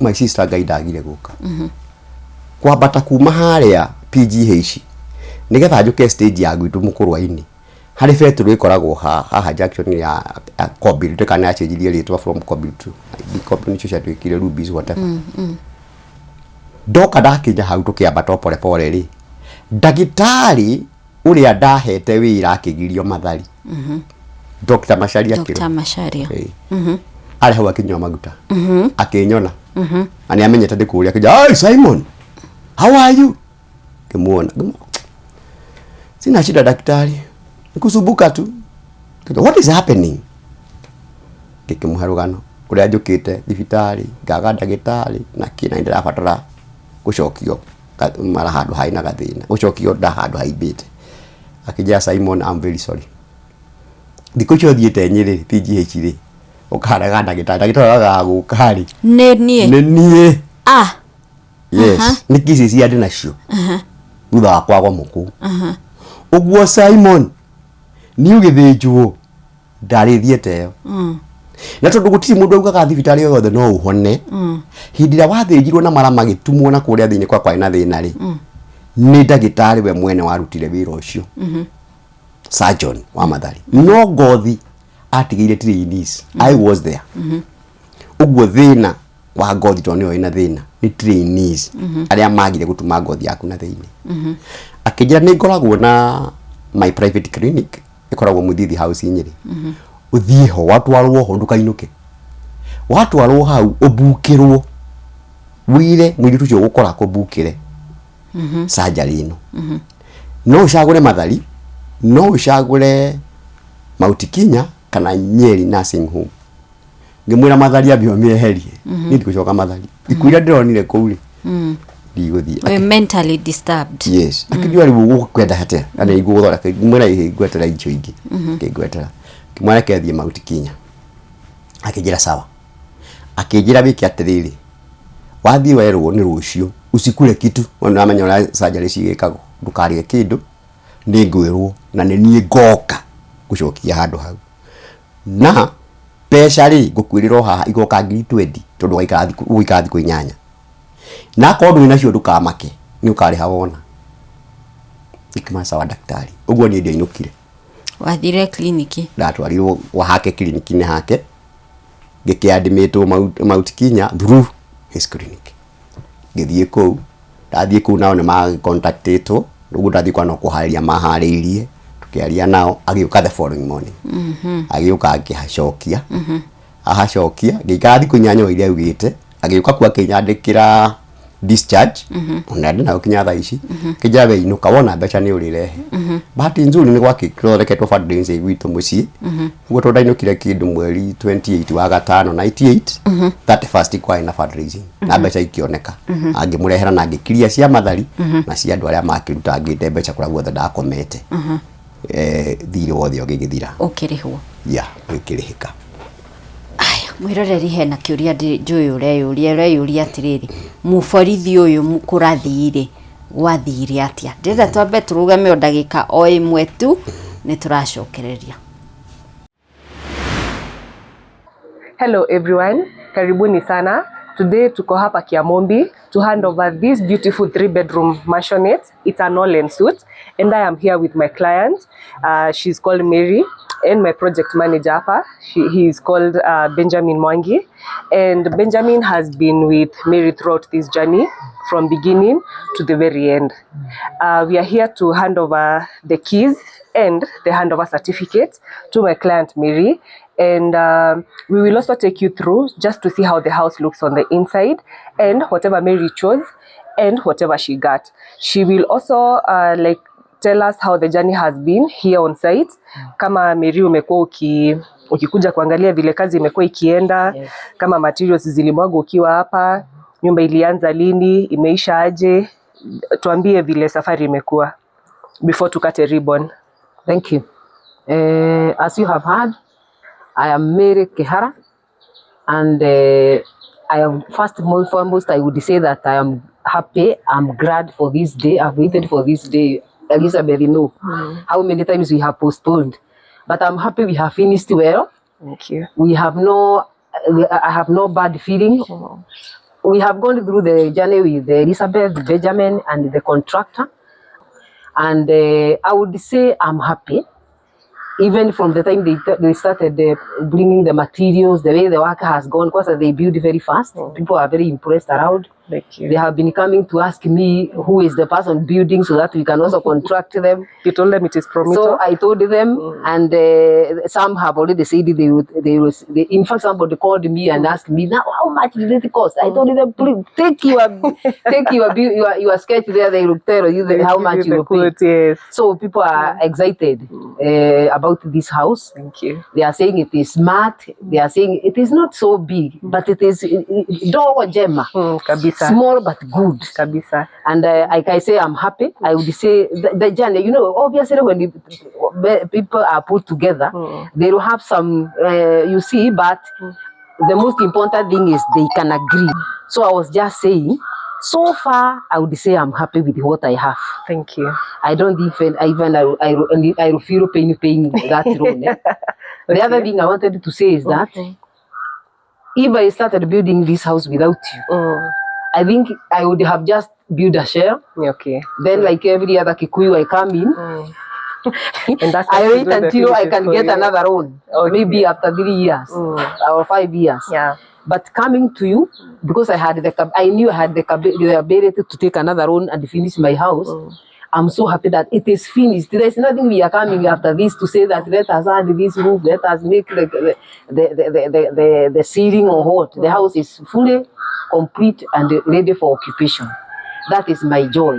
my sister Ngai ndagire guka kwambata kuma harĩa PGH nigetha njuke stage ya gwitũ mũkũrwa-ini harĩ betũrũ ikoragwo haha junction ya Kobil tukana achenjirie ritwa from Kobil to the company chucha twikire rubies whatever ndoka ndakinya hau tukiambata pole pole ri ndagitari uria ndahete wira akigirio mathari Dr. Masharia Dr. Masharia ari hau akinywa maguta akinyona ani amenyete ndikuria akija hey Simon how are you kimuona sina shida daktari nikusumbuka tu what is happening kikimuharugano uria njukite thibitari ngaga ndagitari na kina ndirabatara gucokio mara handu haina gathina gucokio nda handu haimbite akija Simon I'm very sorry ndikucho thiete nyiri PGH ri ukaraga ndagitari agagukari nenie yes nikisi cia ndi nacio thutha wa kwagwa muku uguo Simon ni ugithinjwo ndarithiete yo na tondu gutiri mundu augaga thibitari yothe no uhone hindira wathinjirwo na mara magitumwo na kuria thiini kwa kwina thina ri ni ndagitari we mwene warutire wira ucio surgeon wa mathari no ngothi atigire trainees I was there uguo thina wa ngothi to niyo ina thina ni trainees aria magire gutuma ngothi yaku na thiini akijira ni ngoragwo na my private clinic ikoragwo Muthithi house Nyeri uthie ho watwarwo ho ndukainuke watwarwo hau ubukirwo wire mwiri tucio gukora ko bukire surgery ino no ushagure mathari no ushagure Mount Kenya kana Nyeri nursing home ngimwira mathari abio mieherie ni ndikucoka mathari ikuira ndironire kuuri ndiguthie we mentally disturbed yes akijua ribu kwenda hate ana iguthora ngimwira igwetera icho ingi ngigwetera kimwana kethie Mount Kenya akijira sawa akijira wiki atiriri wathie werwo ni rucio usikule kitu wana amenya ura surgery cigikago ndukarige kindu ni ngwirwo na ni nie ngoka gucokia handu hau na pesa ri gukwiriro haha igoka 20 tondu waikara thiku inyanya na kondu ina cio ndukamake ni ukari hawona ikima sawa daktari uguo ni ndio inukire wathire kliniki ndatwarirwo wahake kliniki ne hake gikiadmitwo Mount Kenya through his clinic githie ku ndathie ku nao ne ma contactito rugu ndathie kwa no kuhariria mahariirie tukiaria nao agiuka the following morning agiuka akihacokia ahacokia gikathi kunyanyo ile ugite agiuka kwa kinyandikira discharge onade na ukinya tha ici kijabe inuka wona mbeca ni urirehe bahati nzuri ni gwakikiroreke fundraising gwitu muci ugo to ndainukire kindu mweri 28 wa gatano 98 31st kwa ina fundraising na mbeca ikioneka angimurehera na ngikiria cia mathari na cia andu aria makiruta ngite mbeca kura guothe ndakomete thire wothe ogigithira ukirihwo wikirihika mwiroreri hena kiuria njui ureyuria atiriri muborithi uyu mukurathire gwathire atia ndetha twambe turugame o ndagika o imwe tu ni turacokereria. Hello everyone, karibuni sana. Today tuko hapa Kiamombi to hand over this beautiful 3-bedroom mansionette. It's an all-in suite and I am here with my client. She's called Mary and my project manager hapa. He is called Benjamin Mwangi, and Benjamin has been with Mary throughout this journey from beginning to the very end. We are here to hand over the keys and the handover certificate to my client Mary, and we will also take you through just to see how the house looks on the inside and whatever Mary chose and whatever she got. She will also tell us how the journey has been here on site. Kama Mary umekuwa ukikuja kuangalia vile kazi imekuwa ikienda, kama materials zilimwagwa ukiwa hapa, nyumba ilianza lini, imeisha aje, tuambie vile safari imekuwa before tukate ribbon. Thank you. As you have heard, I am Mary Kehara, and I am first and foremost, I would say that I am happy. I'm glad for this day. I've waited for this day. Elizabeth, you know how many times we have postponed, but I'm happy we have finished well. Thank you. I have no bad feeling. We have gone through the journey with Elizabeth, Benjamin, and the contractor, and I would say I'm happy. Even from the time they started bringing the materials, the way the work has gone, because they build very fast. People are very impressed around. Thank you. They have been coming to ask me who is the person building so that we can also contract them. You told them it is Prometo? So I told them, and some have already said they in fact, somebody called me and asked me, now how much did it cost? I told them, please take your sketch there, they will tell you how much you will pay. Yes. So people are excited about this house. Thank you. They are saying it is smart. They are saying it is not so big, but it is dogo jema. Small but good. Kabisa. And like I say, I'm happy. I would say the journey, you know, obviously when people are put together, they will have some, you see, but the most important thing is they can agree. So I was just saying, so far, I would say I'm happy with what I have. Thank you. I don't even I feel paying that loan. The other thing I wanted to say is that if I started building this house without you, I think I would have just built a shell. Okay. Then, like every other Kikuyu, I come in. And that's I wait until I can get another loan. Maybe after 3 years or 5 years. Yeah. But coming to you, because I knew I had the ability to take another loan and finish my house. I'm so happy that it is finished. There is nothing we are coming after this to say that let us add this roof, let us make the ceiling or what. The house is fully complete and ready for occupation. That is my joy.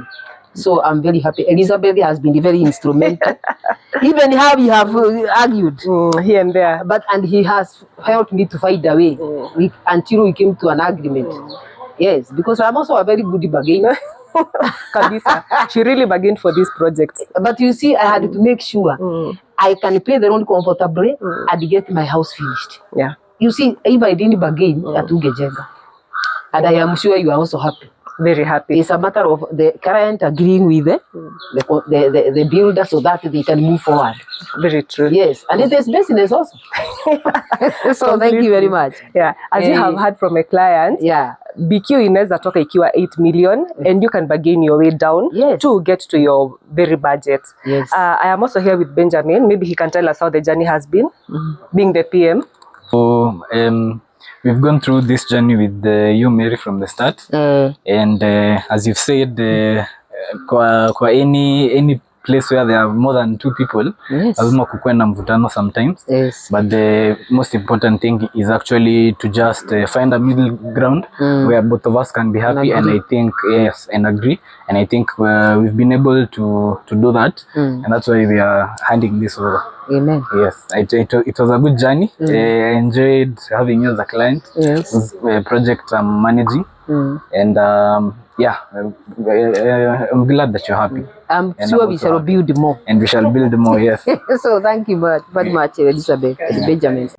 So I'm very happy. Elizabeth has been very instrumental. Even how we have argued here and there, and he has helped me to find a way until we came to an agreement. Yes, because I'm also a very good bargainer. Kabisa. She really bargained for this project. But you see, I had to make sure I can pay the loan comfortably and get my house finished. Yeah. You see, if I didn't bargain, that would get. And I am sure you are also happy. Very happy. It's a matter of the client agreeing with the builder so that they can move forward. Very true. Yes, and it is business also. So thank you very much. Yeah, as you have heard from a client, BQ inaweza toka ikiwa 8 million and you can bargain your way down to get to your very budget. Yes. I am also here with Benjamin. Maybe he can tell us how the journey has been, being the PM. So, we've gone through this journey with you, Mary, from the start. And as you've said, kwa any place where there are more than 2 people, lazima kukuwe na mvutano sometimes. Yes. But the most important thing is actually to just find a middle ground where both of us can be happy, and I think and agree. And I think we've been able to do that, and that's why we are handing this over. Amen. Yes, it was a good journey. I enjoyed having you as a client. Yes. It was a project I'm managing, and I'm glad that you're happy. I'm sure we shall build more. And we shall build more, yes. So thank you very much, Elizabeth and Benjamin.